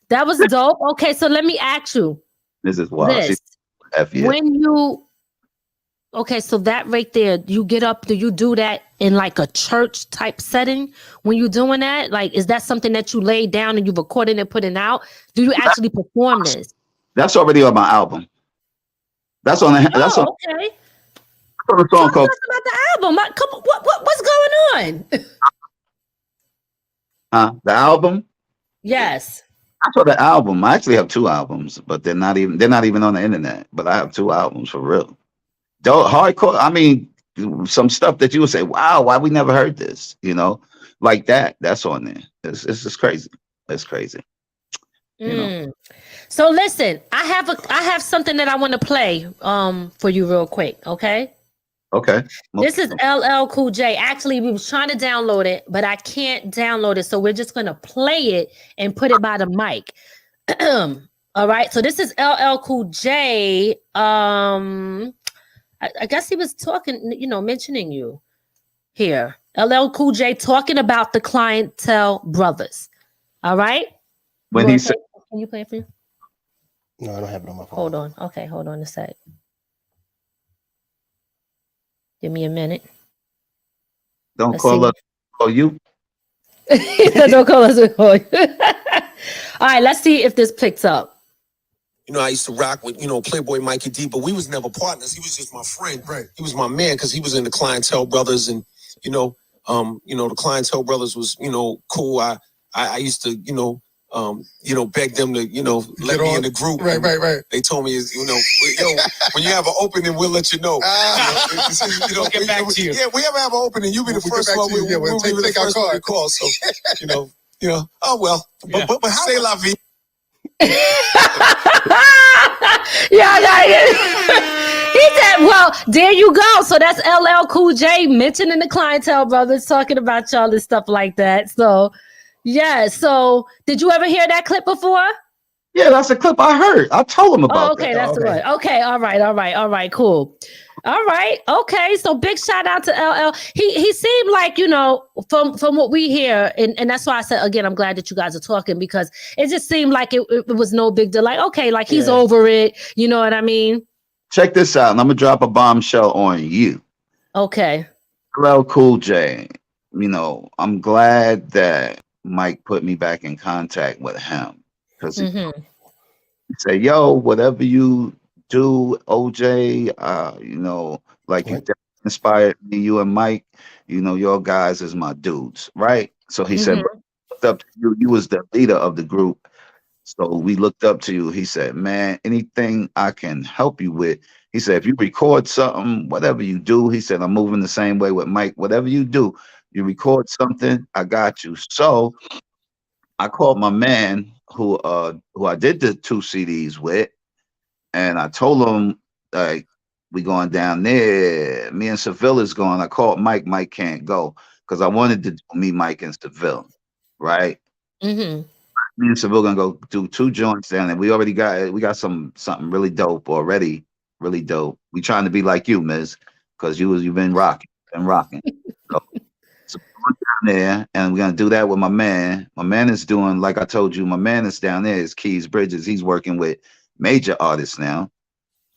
That was dope. Okay, so let me ask you. This is wild. When you so that right there, you get up, do you do that in like a church type setting when you're doing that? Like, is that something that you laid down and you recorded and put it out? Do you actually perform this? That's already on my album. That's on the that's on the song called about the album. Come on, what's going on? The album? Yes. I saw the album. I actually have 2 albums, but they're not even on the internet. But I have 2 albums for real. Hardcore. I mean, some stuff that you would say, "Wow, why we never heard this?" You know, like that. That's on there. It's just crazy. It's crazy. You know? So listen, I have something that I want to play for you real quick. Okay. Okay. This is LL Cool J. Actually, we was trying to download it, but I can't download it, so we're just gonna play it and put it by the mic. All right. So this is LL Cool J. I guess he was talking, mentioning you here. LL Cool J talking about the Clientele Brothers. All right. When he said, "Can you play it for you?" No, I don't have it on my phone. Hold on. Okay, hold on a sec. Give me a minute. Don't call us. Call you. Don't call us. All right. Let's see if this picks up. I used to rock with, Playboy Mikey D, but we was never partners. He was just my friend. Right. He was my man because he was in the Clientele Brothers, and the Clientele Brothers was, cool. I used to, beg them to, let me in the group. Right. They told me, when you have an opening, we'll let you know. We'll get back to you. Yeah, we ever have an opening, you'll be the first one. We'll take our card. Call. So, oh well. Yeah. But say la vie. Yeah. He said, well, there you go. So that's LL Cool J mentioning the Clientele Brothers, talking about y'all and stuff like that. So, yeah. So, did you ever hear that clip before? Yeah, that's a clip I heard. I told him about okay, that. That's good. Okay, all right, cool. All right, okay. So big shout out to LL. He seemed like, from what we hear, and that's why I said, again, I'm glad that you guys are talking, because it just seemed like it was no big deal. Like, okay, like he's over it. You know what I mean? Check this out, and I'm gonna drop a bombshell on you. Okay. LL Cool J, I'm glad that Mike put me back in contact with him, because he said, yo, whatever you do, OJ. You know, like you inspired me, you and Mike. You know, your guys is my dudes, right? So he said, looked up to you. You was the leader of the group. So we looked up to you. He said, man, anything I can help you with. He said, if you record something, whatever you do, he said, I'm moving the same way with Mike. Whatever you do, you record something, I got you. So I called my man who I did the 2 CDs with, and I told him, like, we going down there. Me and Seville is going. I called Mike. Mike can't go because I wanted to do me, Mike, and Seville, right? Me and Seville gonna go do 2 joints down there. We got something really dope already, really dope. We trying to be like you, Miz, because you've been rocking. So we're down there, and we're gonna do that with my man. My man is doing, like I told you, my man is down there. Is Keys Bridges. He's working with major artists now.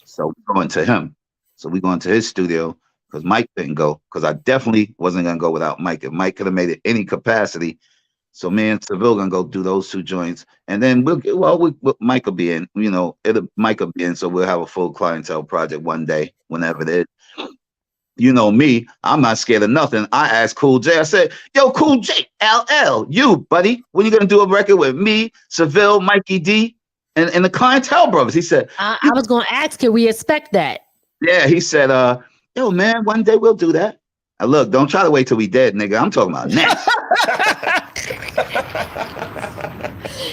So we're going to him. So we're going to his studio because Mike didn't go. Because I definitely wasn't gonna go without Mike. If Mike could have made it any capacity. So me and Seville gonna go do those 2 joints, and then Mike will be in. You know, Mike will be in, so we'll have a full clientele project one day, whenever it is. You know me, I'm not scared of nothing. I asked Cool J. I said, "Yo, Cool J, LL, you buddy, when you gonna do a record with me, Seville, Mikey D, and the Clientele Brothers?" He said, "I was gonna ask, can we expect that?" Yeah, he said, "Yo, man, one day we'll do that." Look, don't try to wait till we dead, nigga. I'm talking about next.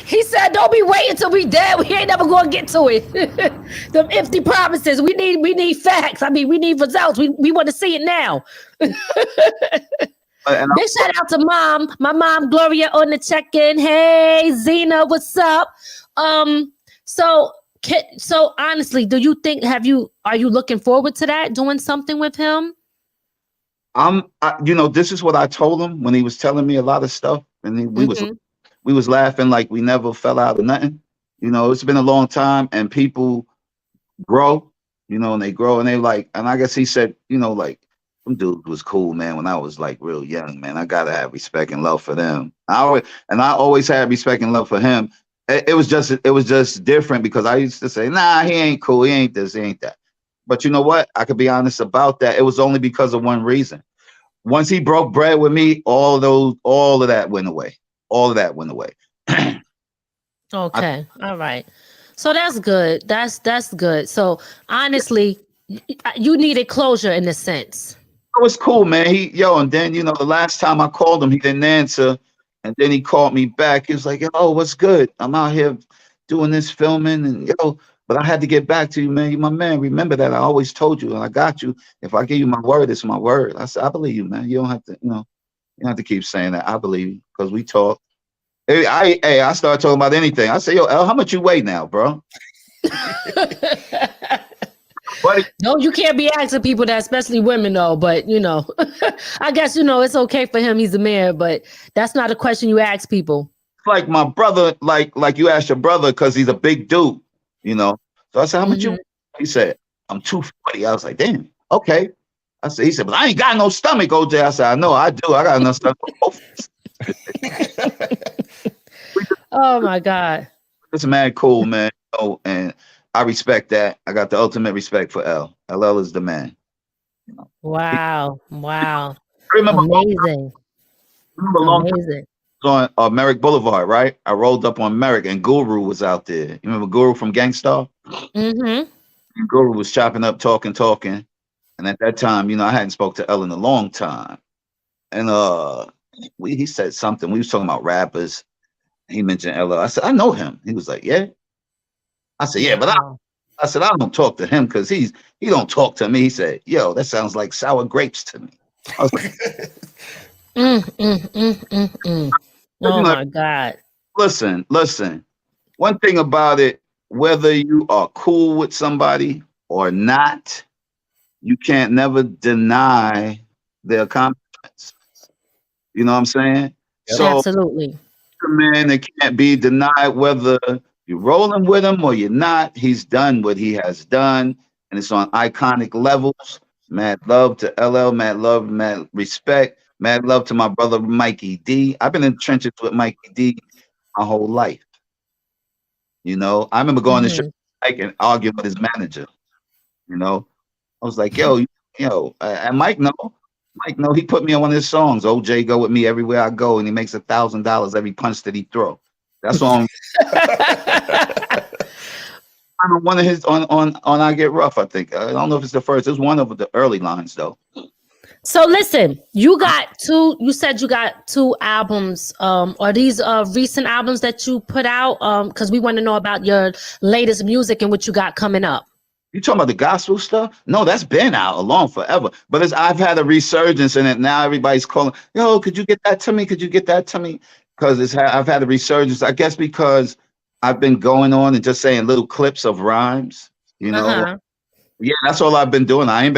He said, "Don't be waiting till we dead. We ain't never gonna get to it." Them empty promises. We need facts. I mean, we need results. We want to see it now. Big shout out to my mom Gloria on the check-in. Hey, Zena, what's up? So honestly, do you think are you looking forward to that? Doing something with him? You know, this is what I told him when he was telling me a lot of stuff, and we was laughing like we never fell out of nothing. You know, it's been a long time, and people grow, you know, and they grow, and they like, and I guess he said, you know, like, some dude was cool, man, when I was like real young, man. I gotta have respect and love for them. I always had respect and love for him. It was just different because I used to say, nah, he ain't cool, he ain't this, he ain't that. But you know what? I could be honest about that. It was only because of one reason. Once he broke bread with me, all of that went away. All of that went away. Okay. All right. So that's good. That's good. So honestly, you needed closure in a sense. It was cool, man. And then, you know, the last time I called him, he didn't answer. And then he called me back. He was like, "Yo, what's good? I'm out here doing this filming, and but I had to get back to you, man. You my man. Remember that I always told you, and I got you. If I give you my word, it's my word." I said, "I believe you, man. You don't have to, you don't have to keep saying that. I believe you because we talk." I started talking about anything. I say, "Yo, L, how much you weigh now, bro?" Buddy. No, you can't be asking people that, especially women, though. But you know, I guess it's okay for him. He's a man, but that's not a question you ask people. Like my brother, like you asked your brother, because he's a big dude, you know. So I said, "How much you?" He said, "I'm 240." I was like, "Damn, okay." He said, "But I ain't got no stomach, OJ." I said, "I know, I do. I got enough stomach for both." Oh my God. It's mad cool, man. And I respect that. I got the ultimate respect for L. LL is the man. You know? Wow. Wow. I remember amazing. Amazing. On Merrick Boulevard, right? I rolled up on Merrick and Guru was out there. You remember Guru from Gangstar? And Guru was chopping up, talking. And at that time, you know, I hadn't spoke to L in a long time. And he said something. We was talking about rappers. He mentioned LL. I said, "I know him." He was like, "Yeah." I said, "Yeah, but I don't talk to him because he don't talk to me." He said, "Yo, that sounds like sour grapes to me." I was like, Oh my God. Listen. One thing about it, whether you are cool with somebody or not, you can't never deny their accomplishments. You know what I'm saying? Yep. So, absolutely. Man, it can't be denied whether you're rolling with him or you're not. He's done what he has done, and it's on iconic levels. Mad love to LL, mad love, mad respect, mad love to my brother Mikey D. I've been in the trenches with Mikey D my whole life. You know, I remember going to Mike and arguing with his manager. You know, I was like, yo, and Mike know, he put me on one of his songs. OJ go with me everywhere I go, and he makes $1,000 every punch that he throw. That's on. On one of his on I Get Rough, I think. I don't know if it's the first. It was one of the early lines though. So listen, you said you got 2 albums. Are these recent albums that you put out? Because we want to know about your latest music and what you got coming up. You talking about the gospel stuff? No, that's been out along forever. But I've had a resurgence in it. Now everybody's calling, yo, could you get that to me? Could you get that to me? Because I've had a resurgence, I guess, because I've been going on and just saying little clips of rhymes, you know. Uh-huh. Yeah, that's all I've been doing. I ain't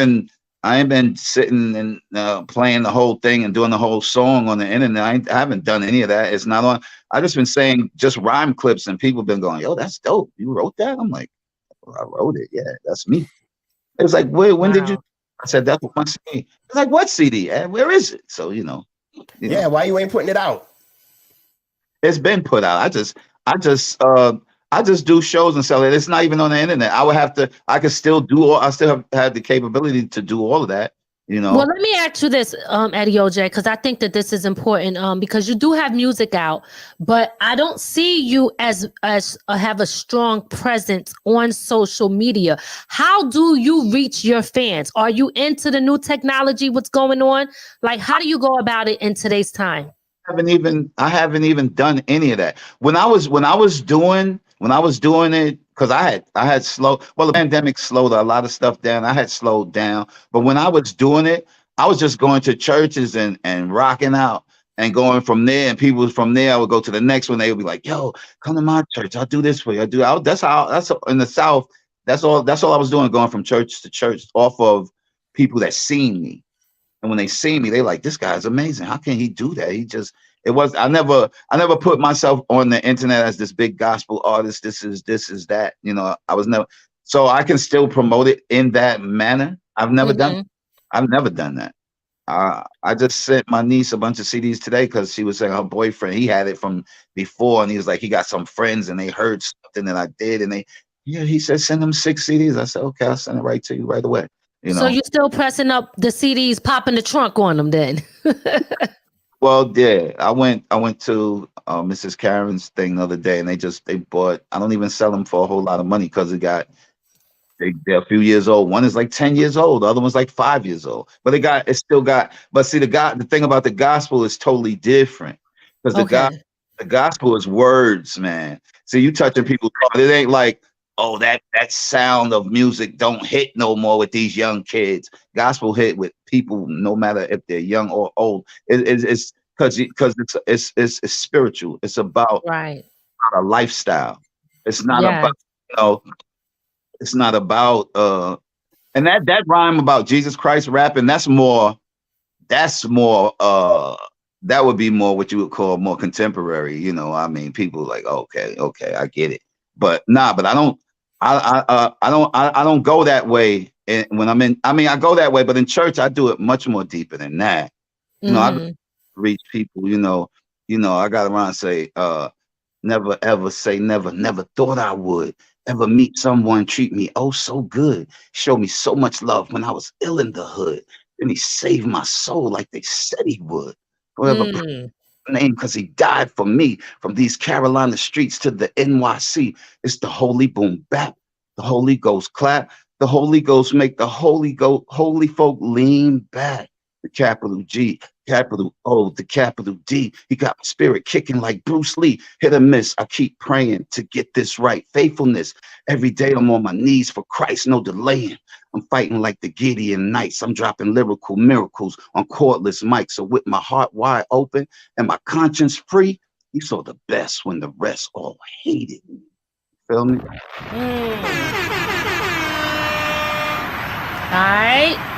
been sitting and playing the whole thing and doing the whole song on the internet. I haven't done any of that. It's not on. I've just been saying just rhyme clips, and people have been going, yo, that's dope. You wrote that? I'm like, well, I wrote it. Yeah, that's me. It was like, wait, when did you? I said, that's what my CD. It's like, what CD? Where is it? So, you know. Why you ain't putting it out? It's been put out. I just do shows and sell it. It's not even on the internet. I could still do I still have the capability to do all of that, you know. Well, let me ask you this, Eddie OJay, because I think that this is important, because you do have music out, but I don't see you as have a strong presence on social media. How do you reach your fans? Are you into the new technology? What's going on? Like, how do you go about it in today's time? I haven't even done any of that. When I was doing it, because I had slowed. Well, the pandemic slowed a lot of stuff down. I had slowed down, but when I was doing it, I was just going to churches and rocking out and going from there. And people from there, I would go to the next one. They would be like, "Yo, come to my church. I'll do this for you. That's in the South. That's all I was doing, going from church to church off of people that seen me. And when they see me, they like, this guy's amazing. How can he do that? I never put myself on the internet as this big gospel artist. This is that, you know, I was never, so I can still promote it in that manner. I've never done that. I just sent my niece a bunch of CDs today because she was saying her boyfriend, he had it from before, and he was like, he got some friends and they heard something that I did, and he said, send them 6 CDs. I said, okay, I'll send it right to you right away. You know? So you still pressing up the CDs, popping the trunk on them then? Well, yeah, I went to Mrs. Karen's thing the other day, and they bought. I don't even sell them for a whole lot of money because they're a few years old. One is like 10 years old, the other one's like 5 years old. But but see, the thing about the gospel is totally different, because the gospel is words, man. See, you touching people's heart. It ain't like, oh, that sound of music don't hit no more with these young kids. Gospel hit with people, no matter if they're young or old. It's because it's spiritual. It's about a lifestyle. It's not about, it's not about and that rhyme about Jesus Christ rapping, that would be more what you would call more contemporary, you know. I mean, people like, okay, I get it. But I don't go that way. And when I go that way, but in church I do it much more deeper than that. You know, I reach people, you know, I got around and say, never ever say never thought I would ever meet someone treat me oh so good, show me so much love when I was ill in the hood. Then he saved my soul like they said he would. Forever name, because he died for me. From these Carolina streets to the NYC, it's the holy boom bap, the Holy Ghost clap, the Holy Ghost make the holy folk lean back. The capital G, capital O, the capital D. He got my spirit kicking like Bruce Lee. Hit or miss, I keep praying to get this right. Faithfulness, every day I'm on my knees for Christ, no delaying. I'm fighting like the Gideon Knights. I'm dropping lyrical miracles on cordless mics. So with my heart wide open and my conscience free, you saw the best when the rest all hated me. Feel me? All right.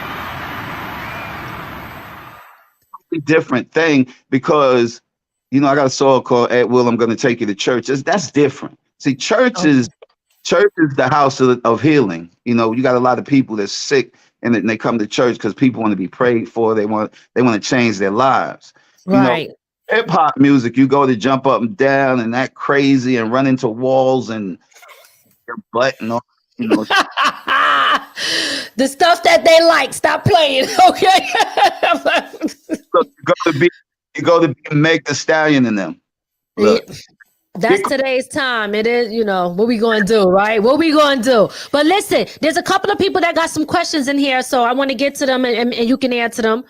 Different thing, because you know I got a song called Ed Will, I'm Gonna Take You to Church. That's different. See, church is the house of healing. You know, you got a lot of people that's sick and they come to church because people want to be prayed for. They want to change their lives. Right. You know, hip hop music, you go to jump up and down and act crazy and run into walls, and your butt and all, the stuff that they like. Stop playing, okay? Look, you go to be Meg the Stallion in them. Look. That's today's time. It is, what we going to do, right? What we going to do? But listen, there's a couple of people that got some questions in here, so I want to get to them and you can answer them.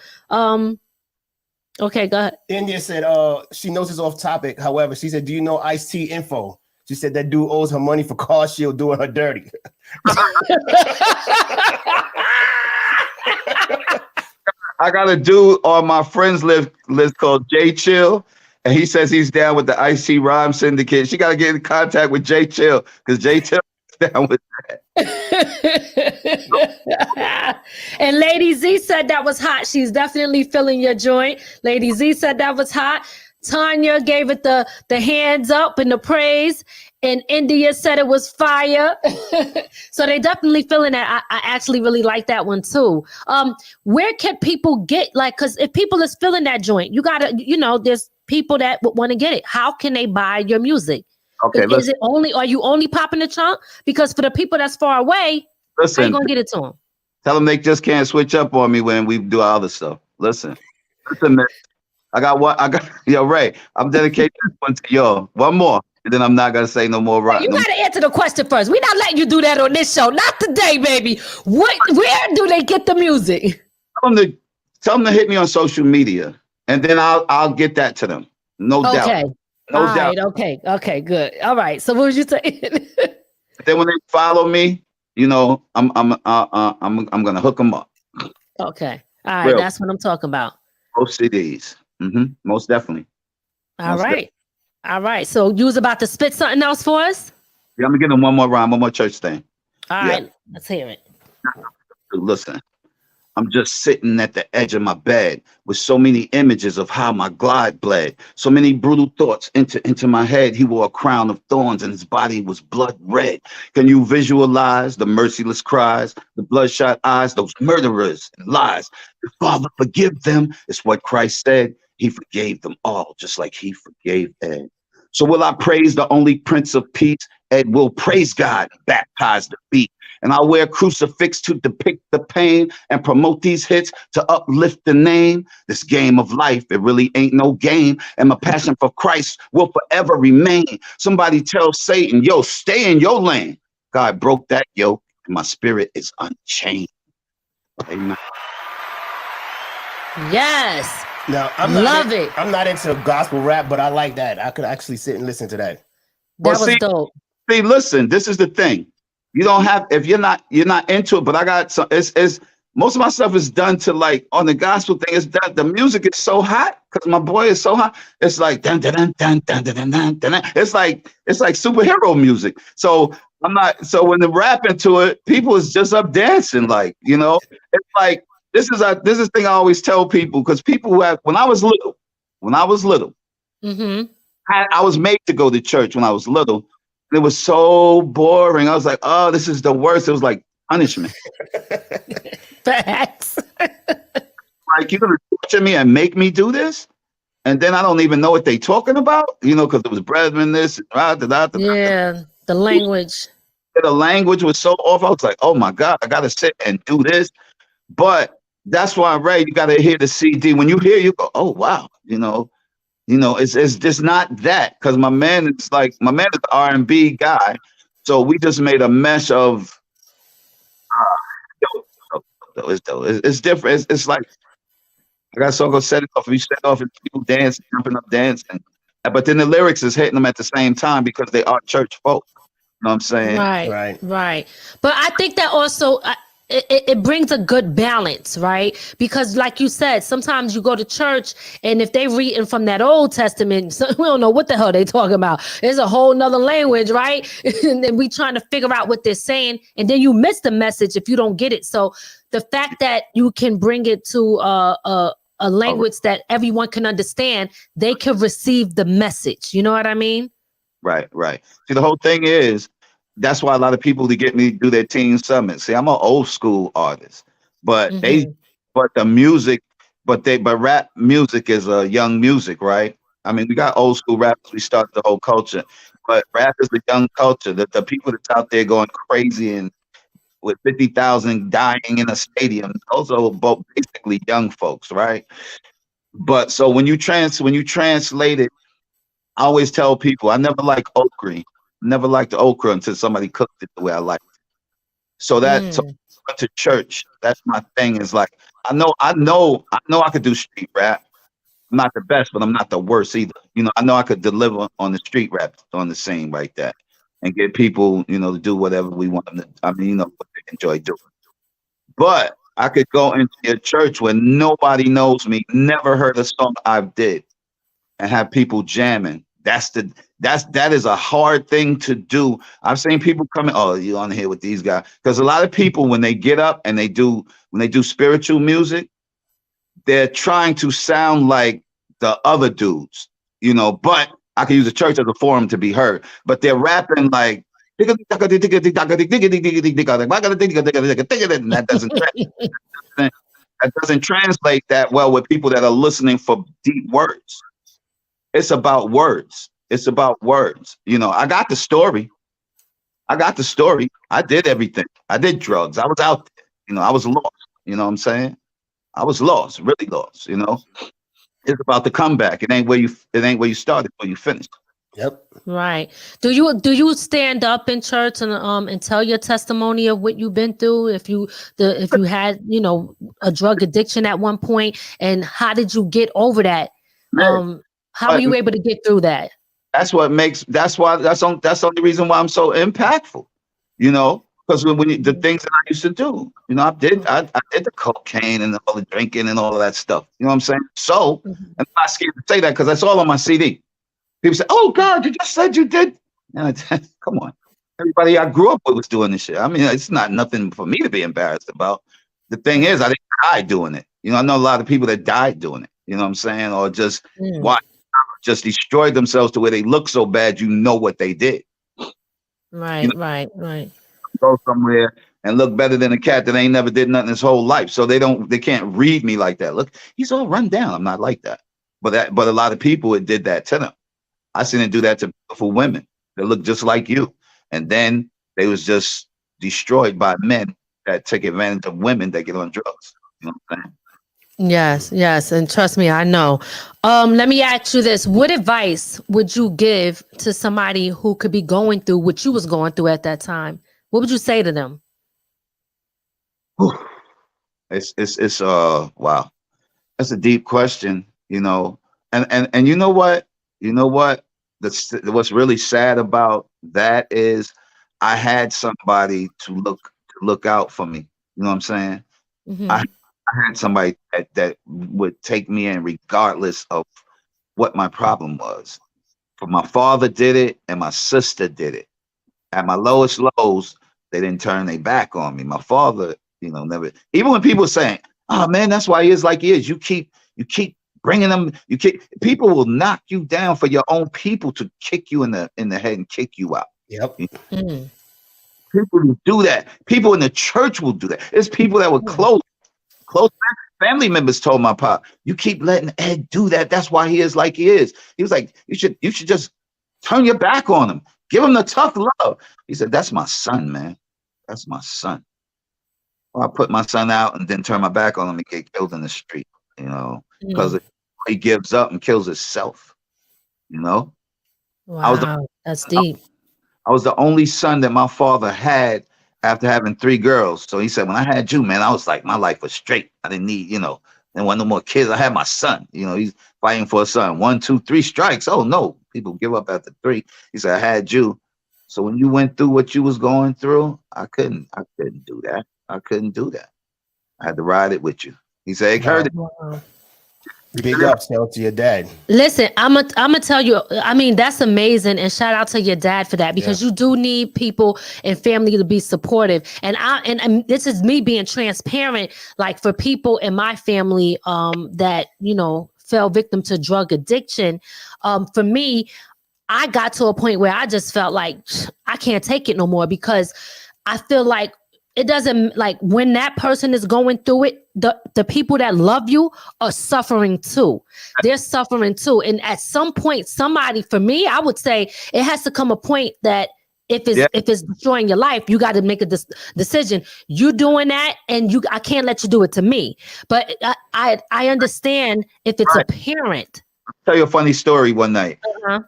Okay, go ahead. India said she knows it's off topic. However, she said, do you know Ice-T info? She said that dude owes her money for car shield doing her dirty. I got a dude on my friends list called Jay Chill, and he says he's down with the Ice-T Rhyme Syndicate. She got to get in contact with Jay Chill because Jay Chill is down with that. And Lady Z said that was hot. She's definitely feeling your joint. Lady Z said that was hot. Tanya gave it the hands up and the praise, and India said it was fire. So they definitely feeling that. I actually really like that one too. Where can people get, because if people is feeling that joint, you gotta, there's people that want to get it. How can they buy your music? Okay, are you only popping the trunk? Because for the people that's far away, how you gonna get it to them? Tell them they just can't switch up on me when we do all this stuff. Listen, man. Yo, Ray, I'm dedicating this one to y'all. One more, and then I'm not gonna say no more. You gotta answer the question first. We're not letting you do that on this show. Not today, baby. Where do they get the music? Tell them to hit me on social media, and then I'll get that to them. No doubt. No doubt. Right, okay, good. All right. So what was you saying? Then when they follow me, I'm gonna hook them up. Okay. All right. That's what I'm talking about. Most CDs. Most definitely. All right. So you was about to spit something else for us? Yeah, I'm gonna give them one more rhyme, one more church thing. All right. Let's hear it. Listen, I'm just sitting at the edge of my bed with so many images of how my God bled. So many brutal thoughts into my head. He wore a crown of thorns and his body was blood red. Can you visualize the merciless cries, the bloodshot eyes, those murderers and lies? Father, forgive them. It's what Christ said. He forgave them all, just like he forgave Ed. So will I praise the only Prince of Peace? Ed will praise God, baptize the beat. And I'll wear a crucifix to depict the pain and promote these hits to uplift the name. This game of life, it really ain't no game. And my passion for Christ will forever remain. Somebody tell Satan, yo, stay in your lane. God broke that yoke and my spirit is unchained. Amen. Yes. Now, I'm not into gospel rap, but I like that. I could actually sit and listen to that. That was dope. See, listen, this is the thing. You don't have, if you're not into it, but I got some, it's most of my stuff is done to on the gospel thing. It's done, the music is so hot because my boy is so hot. It's like dun dun dun dun dun dun dun dun. It's like superhero music. So when they rap into it, people is just up dancing, it's like this is the thing I always tell people, because people who have, when I was little, I was made to go to church when I was little. It was so boring. I was like, oh, this is the worst. It was like punishment. Facts. You're going to torture me and make me do this? And then I don't even know what they talking about, because it was brethren this. Yeah, the language. The language was so off. I was like, oh my God, I got to sit and do this. But that's why, Ray, you got to hear the CD. When you hear, you go, oh, wow, it's just not that, because my man is an R&B guy, so we just made a mesh of. It's different. It's like I got so go set it off. We set off and people dance, jumping up, dancing, but then the lyrics is hitting them at the same time because they are church folk. You know what I'm saying? Right. But I think that also. It brings a good balance, right? Because like you said, sometimes you go to church and if they reading from that Old Testament, so we don't know what the hell they talking about. There's a whole nother language, right? And then we trying to figure out what they're saying, and then you miss the message if you don't get it. So the fact that you can bring it to a language that everyone can understand, they can receive the message. You know what I mean? Right. See, the whole thing is, that's why a lot of people to get me to do their teen summit. See, I'm an old school artist, but rap music is a young music, right? I mean, we got old school rappers. We started the whole culture. But rap is a young culture. The people that's out there going crazy and with 50,000 dying in a stadium, those are both basically young folks, right? But so when you translate it, I always tell people I never like okra. Never liked the okra until somebody cooked it the way I like it. So so I went to church. That's my thing. Is like I know I could do street rap. I'm not the best, but I'm not the worst either. I know I could deliver on the street rap on the scene like that and get people, to do whatever we want them to. I mean, what they enjoy doing. But I could go into a church where nobody knows me, never heard a song I did, and have people jamming. That is a hard thing to do. I've seen people come in, oh, you on here with these guys. Because a lot of people, when they get up and when they do spiritual music, they're trying to sound like the other dudes, but I can use the church as a forum to be heard. But they're rapping like that doesn't translate that well with people that are listening for deep words. It's about words. It's about words. I got the story. I did everything. I did drugs. I was out there. I was lost. You know what I'm saying? I was lost, really lost. It's about the comeback. It ain't where you started, where you finished. Yep. Right. Do you stand up in church and tell your testimony of what you've been through? If you had a drug addiction at one point, and how did you get over that? How were you able to get through that? That's the only reason why I'm so impactful, because when the things that I used to do, I did the cocaine and all the drinking and all of that stuff. You know what I'm saying? So, I'm not scared to say that because that's all on my CD. People say, "Oh God, you just said you did." Come on, everybody I grew up with was doing this shit. I mean, it's not nothing for me to be embarrassed about. The thing is, I didn't die doing it. I know a lot of people that died doing it. You know what I'm saying? Or just just destroyed themselves to where they look so bad, what they did. Right, right. Go somewhere and look better than a cat that ain't never did nothing his whole life. So they can't read me like that. Look, he's all run down. I'm not like that. But a lot of people, it did that to them. I seen it do that to beautiful women that look just like you. And then they was just destroyed by men that take advantage of women that get on drugs. You know what I'm saying? Yes. And trust me, I know. Let me ask you this. What advice would you give to somebody who could be going through what you was going through at that time? What would you say to them? It's wow. That's a deep question, and you know what? What's really sad about that is I had somebody to look out for me. You know what I'm saying? Mm-hmm. I had somebody that would take me in regardless of what my problem was. But my father did it and my sister did it. At my lowest lows, they didn't turn their back on me. My father, never, even when people saying, "Oh man, that's why he is like he is." You keep bringing them. People will knock you down for your own people to kick you in the head and kick you out. Yep. Mm. People will do that. People in the church will do that. There's people that were close family members told my pop, "You keep letting Ed do that. That's why he is like he is." He was like, you should just turn your back on him. Give him the tough love. He said, "That's my son, man. That's my son." Well, I put my son out and then turn my back on him and get killed in the street, because he gives up and kills himself, Wow, that's deep. I was the only son that my father had after having 3 girls. So he said, when I had you, man, I was like, my life was straight. I didn't need, there wasn't no more kids. I had my son, he's fighting for a son. 1, 2, 3 strikes. Oh no, people give up after 3. He said, I had you. So when you went through what you was going through, I couldn't do that. I couldn't do that. I had to ride it with you. He said, it hurt. Wow. Big ups to your dad. Listen, I'm gonna tell you, I mean, that's amazing, and shout out to your dad for that, because you do need people and family to be supportive. And this is me being transparent, like for people in my family that fell victim to drug addiction. For me, I got to a point where I just felt like I can't take it no more, because I feel like it doesn't, like, when that person is going through it, the people that love you are suffering too. They're suffering too. And at some point, somebody, for me, I would say it has to come a point that if it's destroying your life, you got to make a decision. You doing that, and I can't let you do it to me. But I understand if it's a parent. I'll tell you a funny story. One night, Uh-huh.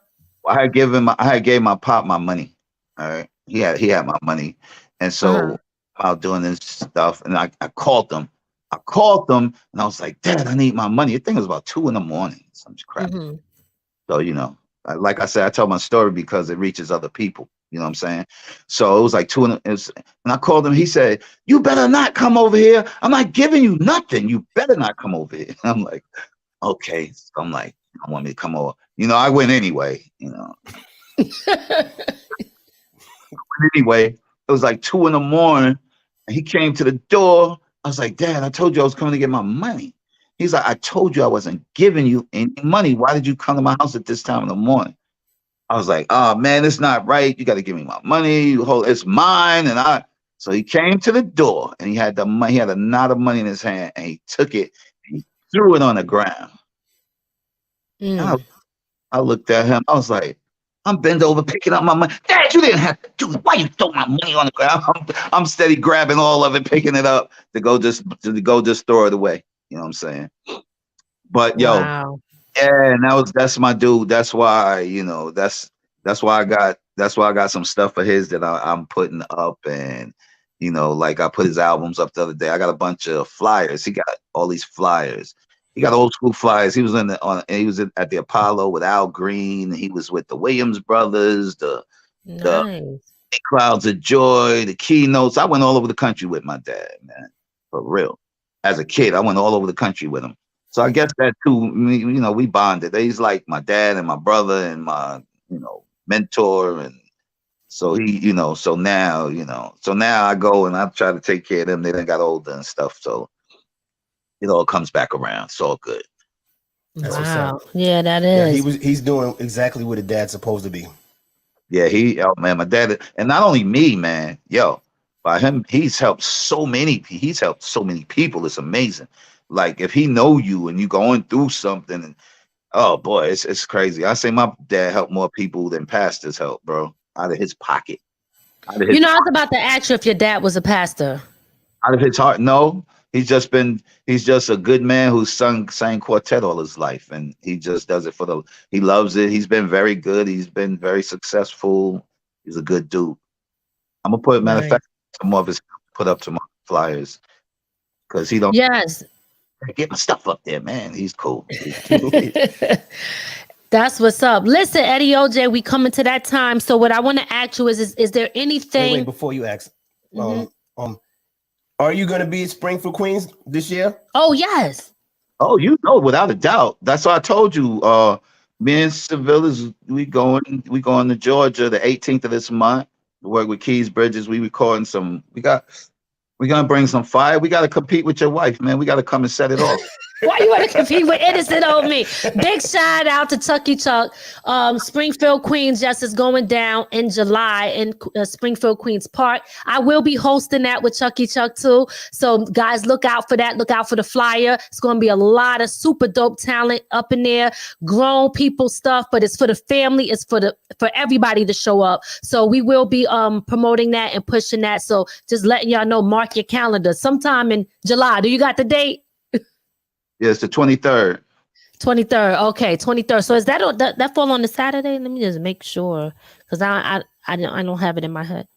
I gave my pop my money. All right, he had my money, and so I was doing this stuff, and I called them. And I was like, Dad, I need my money. I think it was about 2 a.m. Some crap. Mm-hmm. So, you know, like I said, I tell my story because it reaches other people. You know what I'm saying? So it was like 2 and I called him. He said, you better not come over here. I'm not giving you nothing. You better not come over here. I'm like, okay. So I'm like, I want me to come over. You know, I went anyway, you know. Anyway, it was like 2 a.m. and he came to the door. I was like, Dad, I told you I was coming to get my money. He's like, I told you I wasn't giving you any money. Why did you come to my house at this time in the morning? I was like, oh man, it's not right. You got to give me my money. It's mine. So he came to the door and he had the money. He had a knot of money in his hand and he took it and he threw it on the ground. I looked at him. I was like, I'm bent over picking up my money. Dad, you didn't have to do it. Why you throw my money on the ground? I'm steady grabbing all of it, picking it up to go just throw it away. You know what I'm saying? But yo, yeah, and that's my dude. That's why, you know, that's why I got some stuff for his that I'm putting up, and you know, like I put his albums up the other day. I got a bunch of flyers. He got all these flyers. He got old school flyers. He was at the Apollo with Al Green. He was with the Williams brothers, the Clouds of Joy, the Keynotes. I went all over the country with my dad, man, for real. As a kid, I went all over the country with him. So I guess that too, you know, we bonded. He's like my dad and my brother and my, you know, mentor. And so he, you know, so now I go and I try to take care of them. They done got older and stuff. So it all comes back around. It's all good. That's what's up. Yeah, that is. Yeah, he's doing exactly what a dad's supposed to be. Yeah, man, my dad, and not only me, man, by him, he's helped so many people. It's amazing. Like if he know you and you going through something, and oh boy, it's crazy. I say my dad helped more people than pastors help, bro, out of his pocket. I was about to ask you if your dad was a pastor. Out of his heart, no. He's just a good man who's sang quartet all his life, and he just does it he loves it. He's been very good. He's been very successful. He's a good dude. I'm gonna put, matter of fact, some more of his put up to my flyers because he don't. Yes. Get my stuff up there, man. He's cool. That's what's up. Listen, Eddie OJay, we coming to that time. So what I want to ask you is there anything? Wait, before you ask, are you going to be at Springfield, Queens this year? Oh yes. Oh, you know, without a doubt. That's why I told you. Me and Seville we going to Georgia the 18th of this month. To work with Keys Bridges. We recording some. We're gonna bring some fire. We gotta compete with your wife, man. We gotta come and set it off. Why you want to compete with innocent old me? Big shout out to Chucky Chuck. Springfield, Queens, just is going down in July in Springfield, Queens Park. I will be hosting that with Chucky Chuck too. So guys, look out for that. Look out for the flyer. It's going to be a lot of super dope talent up in there. Grown people stuff, but it's for the family. It's for everybody to show up. So we will be promoting that and pushing that. So just letting y'all know, mark your calendar sometime in July. Do you got the date? Yeah, it's the 23rd. 23rd. Okay, 23rd. So is that fall on the Saturday? Let me just make sure, because I don't have it in my head.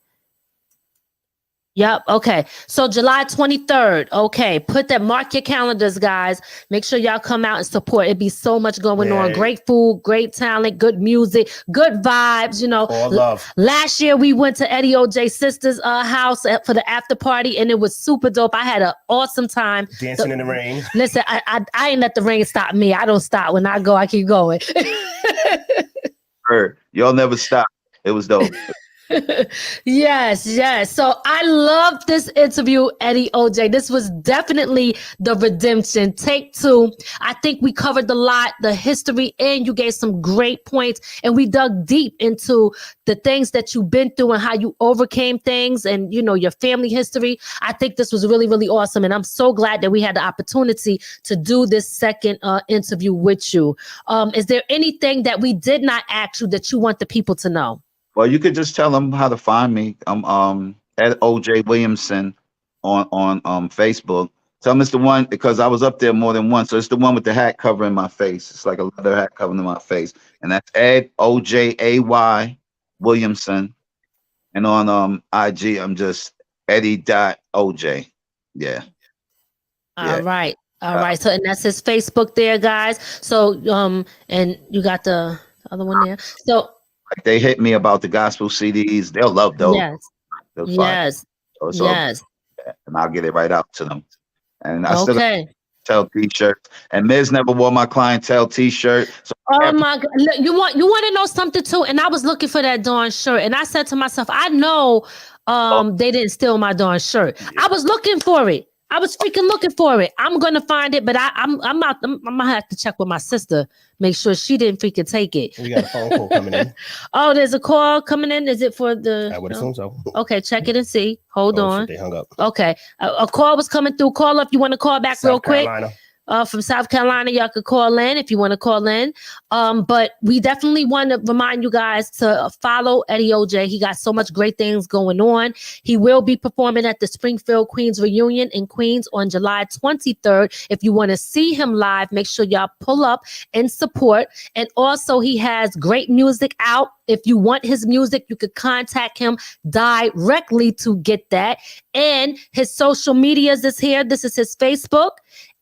Yep. Okay. So July 23rd. Okay. Mark your calendars, guys. Make sure y'all come out and support. It'd be so much going on. Great food, great talent, good music, good vibes, you know. All love. Last year we went to Eddie OJay's sister's house for the after party, and it was super dope. I had an awesome time. Dancing in the rain. Listen, I ain't let the rain stop me. I don't stop. When I go, I keep going. Y'all never stop. It was dope. Yes. So I love this interview, Eddie OJay. This was definitely the redemption. Take 2. I think we covered a lot, the history, and you gave some great points. And we dug deep into the things that you've been through and how you overcame things and, your family history. I think this was really, really awesome. And I'm so glad that we had the opportunity to do this second interview with you. Is there anything that we did not ask you that you want the people to know? Well, you could just tell them how to find me. I'm Ed OJay Williamson on Facebook. Tell them it's the one, because I was up there more than once. So it's the one with the hat covering my face. It's like a leather hat covering my face. And that's Ed OJay Williamson. And on IG, I'm just Eddie.OJ. Yeah. All right. So, and that's his Facebook there, guys. So, and you got the other one there. So, like, they hit me about the gospel CDs. They'll love those. Yes. Yes. And I'll get it right out to them. And I still got t-shirts. And Miz never wore my clientele t-shirt. So oh my God! Look, you want to know something too? And I was looking for that darn shirt, and I said to myself, I know, they didn't steal my darn shirt. I was looking for it. I was freaking looking for it. I'm gonna find it, but I'm gonna have to check with my sister, make sure she didn't freaking take it. We got a phone call coming in. Oh, there's a call coming in. Is it for the? I would assume so. Okay, check it and see. Hold on. They hung up. Okay, a call was coming through. Call up. You want to call back real quick? Carolina. From South Carolina, y'all could call in if you want to call in. But we definitely want to remind you guys to follow Eddie OJay. He got so much great things going on. He will be performing at the Springfield Queens Reunion in Queens on July 23rd. If you want to see him live, make sure y'all pull up and support. And also, he has great music out. If you want his music, you could contact him directly to get that. And his social medias is here. This is his Facebook.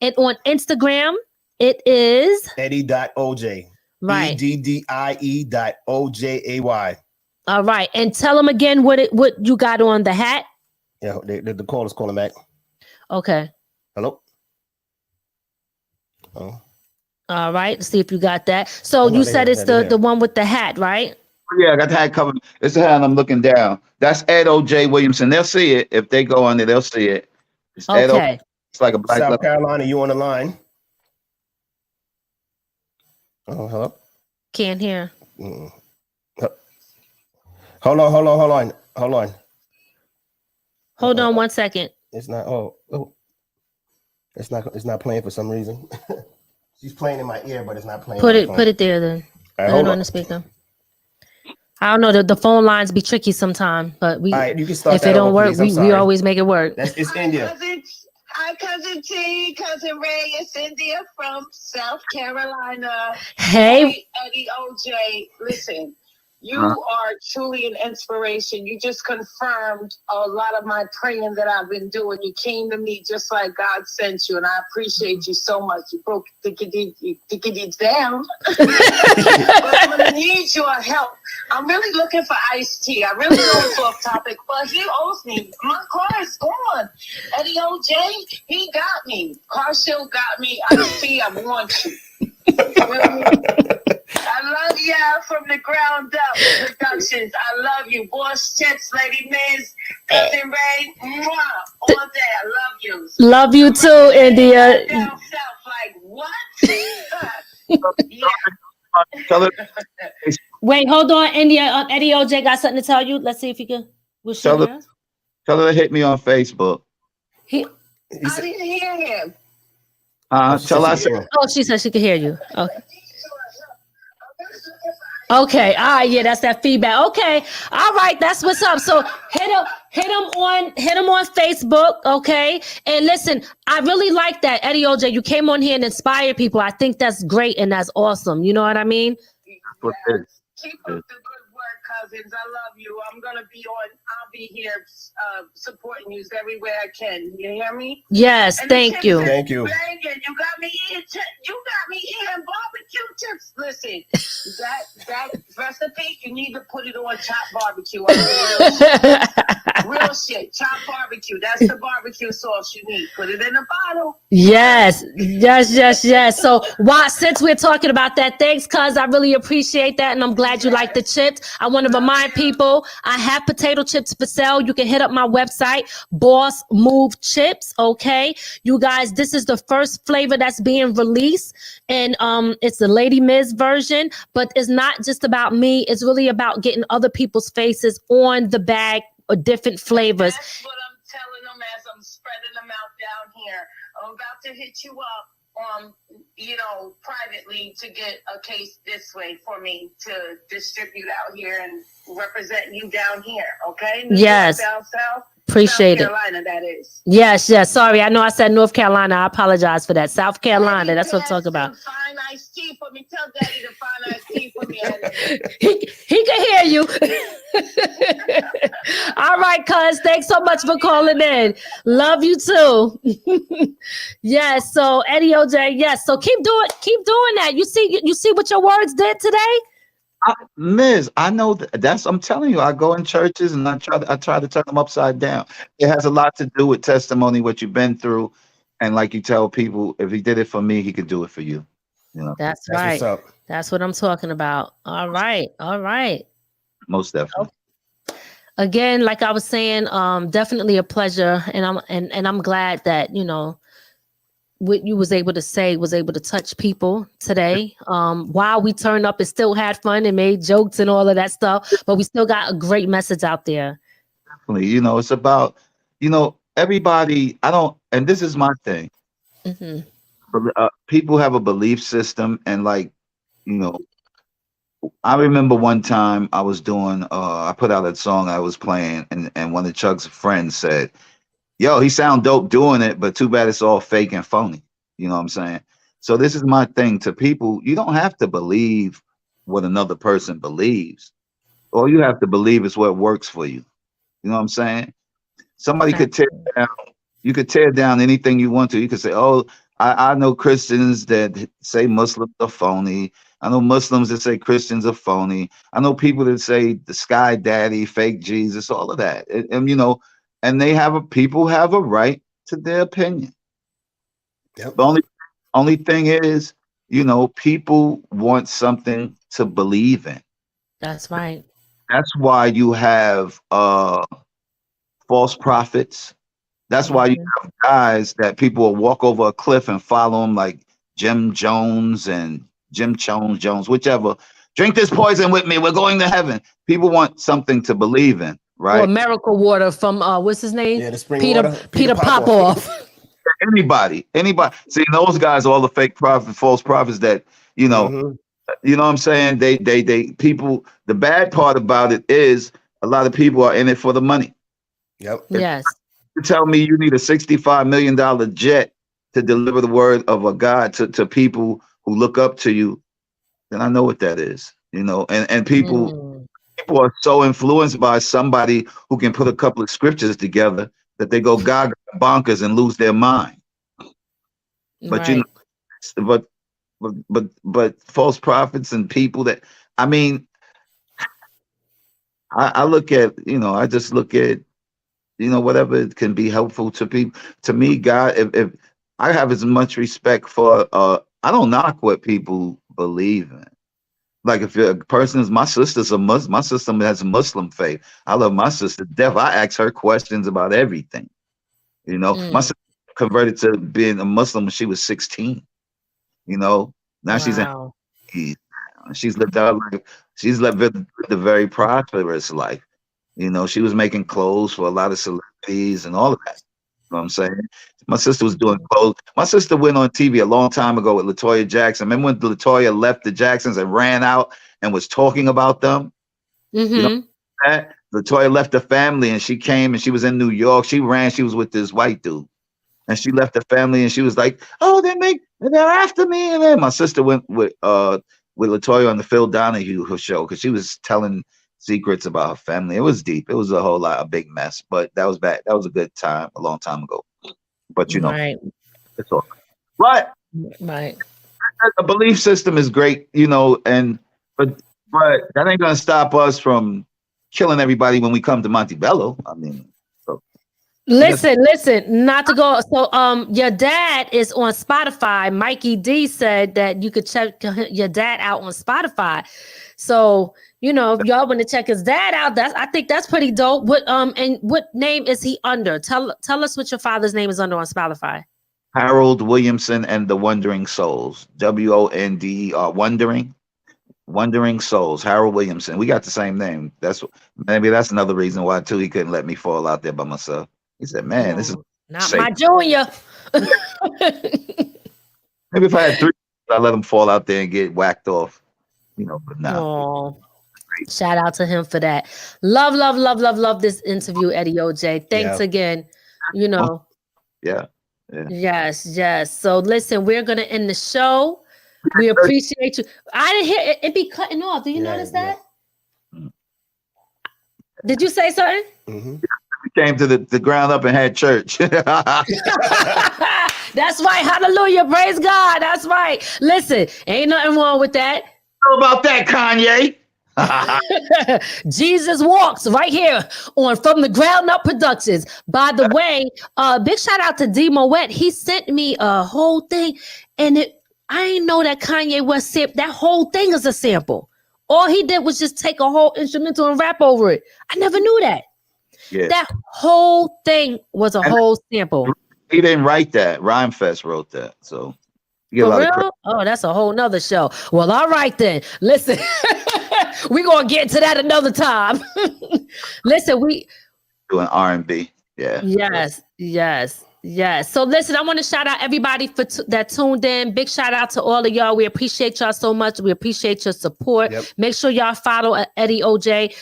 And on Instagram, it is Eddie.OJay. Right. EDDIE.OJAY. All right. And tell him again what you got on the hat. Yeah, the call is calling back. Okay. Hello? Oh. All right. See if you got that. So you said it's the one with the hat, right? Yeah, I got the hat covered. It's the hat and I'm looking down. That's Ed OJay Williamson. They'll see it. If they go on there, they'll see it. It's okay. It's like a black South Carolina, you on the line? Oh, hello? Can't hear. Hold on. Hold on 1 second. It's not. Oh, it's not playing for some reason. She's playing in my ear, but it's not playing. Put it there then. Right, put it on the speaker. I don't know. The phone lines be tricky sometimes, but we. All right, you can start. If it don't work, we always make it work. It's India. Hi, Cousin T, Cousin Ray. It's India from South Carolina. Hey, Eddie OJay. Listen, you are truly an inspiration. You just confirmed a lot of my praying that I've been doing. You came to me just like God sent you, and I appreciate you so much. You broke tickety down. But I'm going to need your help. I'm really looking for iced tea. I really know it's off topic, but he owes me. My car is gone. Eddie OJay, he got me. Car show got me. Iced tea, I want you. I love y'all from the ground up productions. I love you. Boss Chips, Lady Miz, Cousin Ray. Mwah, all day. I love you. Love you too, India. Down south, like what? Wait, hold on, India. Eddie OJay got something to tell you. Let's see if he can. Tell her to hit me on Facebook. I didn't hear him. Tell us. Oh, she said she could hear you. Okay. Okay. All right. Yeah, that's that feedback. Okay. All right. That's what's up. So hit him on Facebook. Okay. And listen, I really like that, Eddie OJay. You came on here and inspired people. I think that's great and that's awesome. You know what I mean? Yes. Keep up the good work, cousins. I love you. I'm gonna be on. I'll be here supporting you everywhere I can. You hear me? Yes. And thank you. Thank you. You got me eating. You got me eating barbecue chips. Listen, that recipe, you need to put it on chopped barbecue. Real shit. Chopped barbecue. That's the barbecue sauce you need. Put it in a bottle. Yes. So since we're talking about that, thanks, cuz I really appreciate that. And I'm glad you like the chips. I want to remind people I have potato chips for sale. You can hit up my website, Boss Move Chips. Okay. You guys, this is the first flavor that's being released. And it's the Lady Miz version, but it's not just about me. It's really about getting other people's faces on the bag or different flavors. That's what I'm telling them as I'm spreading them out down here. I'm about to hit you up privately to get a case this way for me to distribute out here and represent you down here. Okay? Yes. Down south. Appreciate South Carolina, that is. Yes. Sorry, I know I said North Carolina. I apologize for that. South Carolina, that's what I'm talking about. Fine iced tea for me. Tell Daddy to find iced tea for me. He can hear you. All right, cuz. Thanks so much for calling in. Love you too. Yes. So Eddie OJay. Yes. So keep doing that. You see what your words did today? Miz, I know that's. I'm telling you, I go in churches and I try to turn them upside down. It has a lot to do with testimony, what you've been through, and like you tell people, if he did it for me, he could do it for you. That's right. That's what I'm talking about. All right. Most definitely. Again, like I was saying, definitely a pleasure, and I'm glad that what you was able to say was able to touch people today. While we turned up and still had fun and made jokes and all of that stuff, but we still got a great message out there. Definitely. It's about, everybody, and this is my thing. Mm-hmm. People have a belief system, and I remember one time I was doing, I put out a song I was playing, and one of Chuck's friends said, yo, he sound dope doing it, but too bad it's all fake and phony. You know what I'm saying? So this is my thing to people. You don't have to believe what another person believes. All you have to believe is what works for you. You know what I'm saying? Somebody could tear down, you could tear down anything you want to. You could say, oh, I know Christians that say Muslims are phony. I know Muslims that say Christians are phony. I know people that say the sky daddy, fake Jesus, all of that. And people have a right to their opinion. Yep. The only thing is, people want something to believe in. That's right. That's why you have false prophets. That's why you have guys that people will walk over a cliff and follow them, like Jim Jones, whichever. Drink this poison with me. We're going to heaven. People want something to believe in. Right. Or miracle water from what's his name? Yeah, the spring Peter water. Peter Popoff. Anybody. See, those guys, all the fake false prophets that you know what I'm saying. They people. The bad part about it is a lot of people are in it for the money. Yep. Yes. You tell me you need a $65 million jet to deliver the word of a God to people who look up to you, then I know what that is. And people. People are so influenced by somebody who can put a couple of scriptures together that they go gaga bonkers and lose their mind. But right. but false prophets and people that I look at, I just look at, whatever can be helpful to people. To me, God, if I have as much respect for, I don't knock what people believe in. Like if a person is, my sister's a Muslim, my sister has a Muslim faith. I love my sister to death. I ask her questions about everything. My sister converted to being a Muslim when she was 16. Now she's lived out life. She's lived the very prosperous life. She was making clothes for a lot of celebrities and all of that. You know what I'm saying? My sister was doing clothes. My sister went on TV a long time ago with LaToya Jackson. Remember when LaToya left the Jacksons and ran out and was talking about them? Mm-hmm. That LaToya left the family and she came and she was in New York. She ran. She was with this white dude, and she left the family and she was like, "Oh, they're after me." And then my sister went with LaToya on the Phil Donahue show because she was telling secrets about her family. It was deep. It was a big mess, but that was bad. That was a good time, a long time ago. But right. It's all right. Right. A belief system is great, but But that ain't gonna stop us from killing everybody when we come to Montebello. I mean, so. Listen, not to go. So, your dad is on Spotify. Mikey D said that you could check your dad out on Spotify. So, you know, if y'all want to check his dad out, I think that's pretty dope. What name is he under? Tell us what your father's name is under on Spotify. Harold Williamson and the Wandering Souls. WONDER, Wandering Souls. Harold Williamson. We got the same name. Maybe that's another reason why too he couldn't let me fall out there by myself. He said, "Man, this is not safe. My junior." Maybe if I had 3, I'd let him fall out there and get whacked off. You know, but now. Oh, shout out to him for that. Love this interview, Eddie OJay. Thanks again. You know. Yeah. Yes. So listen, we're gonna end the show. We appreciate you. I didn't hear it be cutting off. Do you notice that? Did you say something? Mm-hmm. We came to the ground up and had church. That's right. Hallelujah. Praise God. That's right. Listen, ain't nothing wrong with that. How about that, Kanye? Jesus Walks right here on From the Ground Up Productions. By the way, big shout out to D Moet. He sent me a whole thing, and I didn't know that Kanye West that whole thing is a sample. All he did was just take a whole instrumental and rap over it. I never knew that. Yeah. That whole thing was a whole sample. He didn't write that. Rhymefest wrote that. So you get a lot of credit. Oh, that's a whole nother show. Well, all right then. Listen, we're gonna get to that another time. Listen, we doing R&B. Yeah. Yes. So listen, I want to shout out everybody that tuned in. Big shout out to all of y'all. We appreciate y'all so much. We appreciate your support. Yep. Make sure y'all follow Eddie OJay.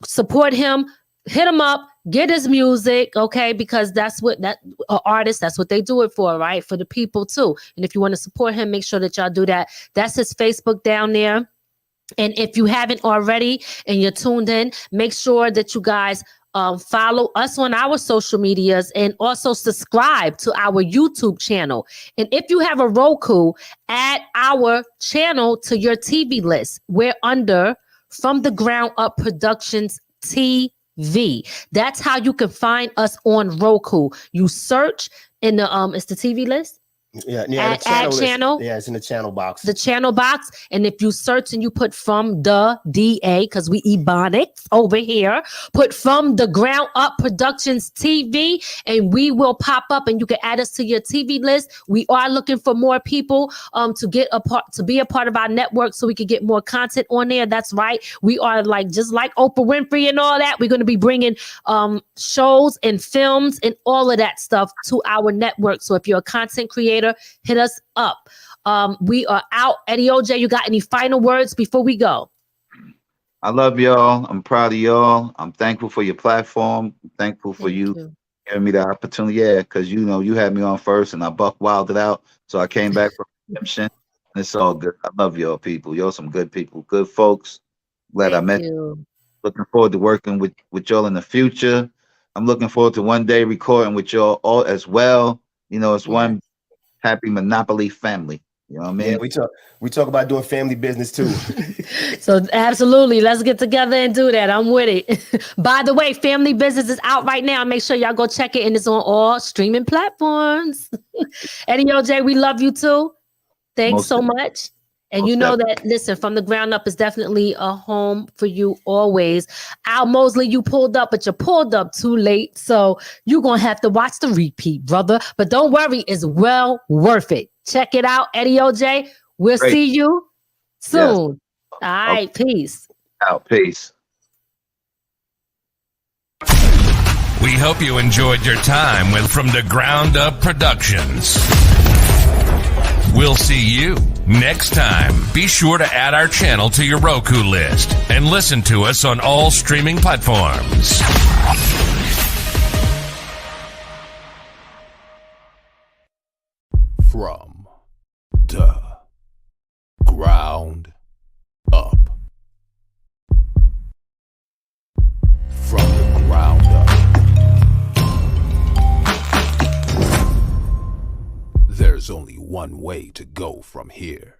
Support him. Hit him up. Get his music, okay? Because that's what artists, that's what they do it for, right? For the people too. And if you want to support him, make sure that y'all do that. That's his Facebook down there. And if you haven't already and you're tuned in, make sure that you guys follow us on our social medias and also subscribe to our YouTube channel. And if you have a Roku, add our channel to your TV list. We're under From the Ground Up Productions TV. That's how you can find us on Roku. You search in the it's the TV list. Add channel. Yeah, it's in the channel box. The channel box. And if you search and you put From the DA, because we ebonics over here, put From the Ground Up Productions TV, and we will pop up and you can add us to your TV list. We are looking for more people to be a part of our network so we can get more content on there. That's right. We are just like Oprah Winfrey and all that. We're going to be bringing shows and films and all of that stuff to our network. So if you're a content creator, hit us up. We are out. Eddie OJay, you got any final words before we go? I love y'all. I'm proud of y'all. I'm thankful for your platform. I'm thankful for you giving me the opportunity. Yeah, because you had me on first and I buck wilded out. So I came back from redemption. It's all good. I love y'all people. Y'all some good people, good folks. Glad I met you. Looking forward to working with y'all in the future. I'm looking forward to one day recording with y'all all as well. It's one happy Monopoly family. You know what I mean? Yeah, we talk about doing family business too. So absolutely, let's get together and do that. I'm with it. By the way, Family Business is out right now. Make sure y'all go check it, and it's on all streaming platforms. Eddie OJay, we love you too. Thanks so much. And you know that, listen, From the Ground Up is definitely a home for you always. Al Mosley, you pulled up, but you pulled up too late. So you're going to have to watch the repeat, brother. But don't worry, it's well worth it. Check it out, Eddie OJay. We'll see you soon. Yes. All right, peace. Out, peace. We hope you enjoyed your time with From the Ground Up Productions. We'll see you next time. Be sure to add our channel to your Roku list and listen to us on all streaming platforms. From the ground up. From the ground up. There's only one way to go from here.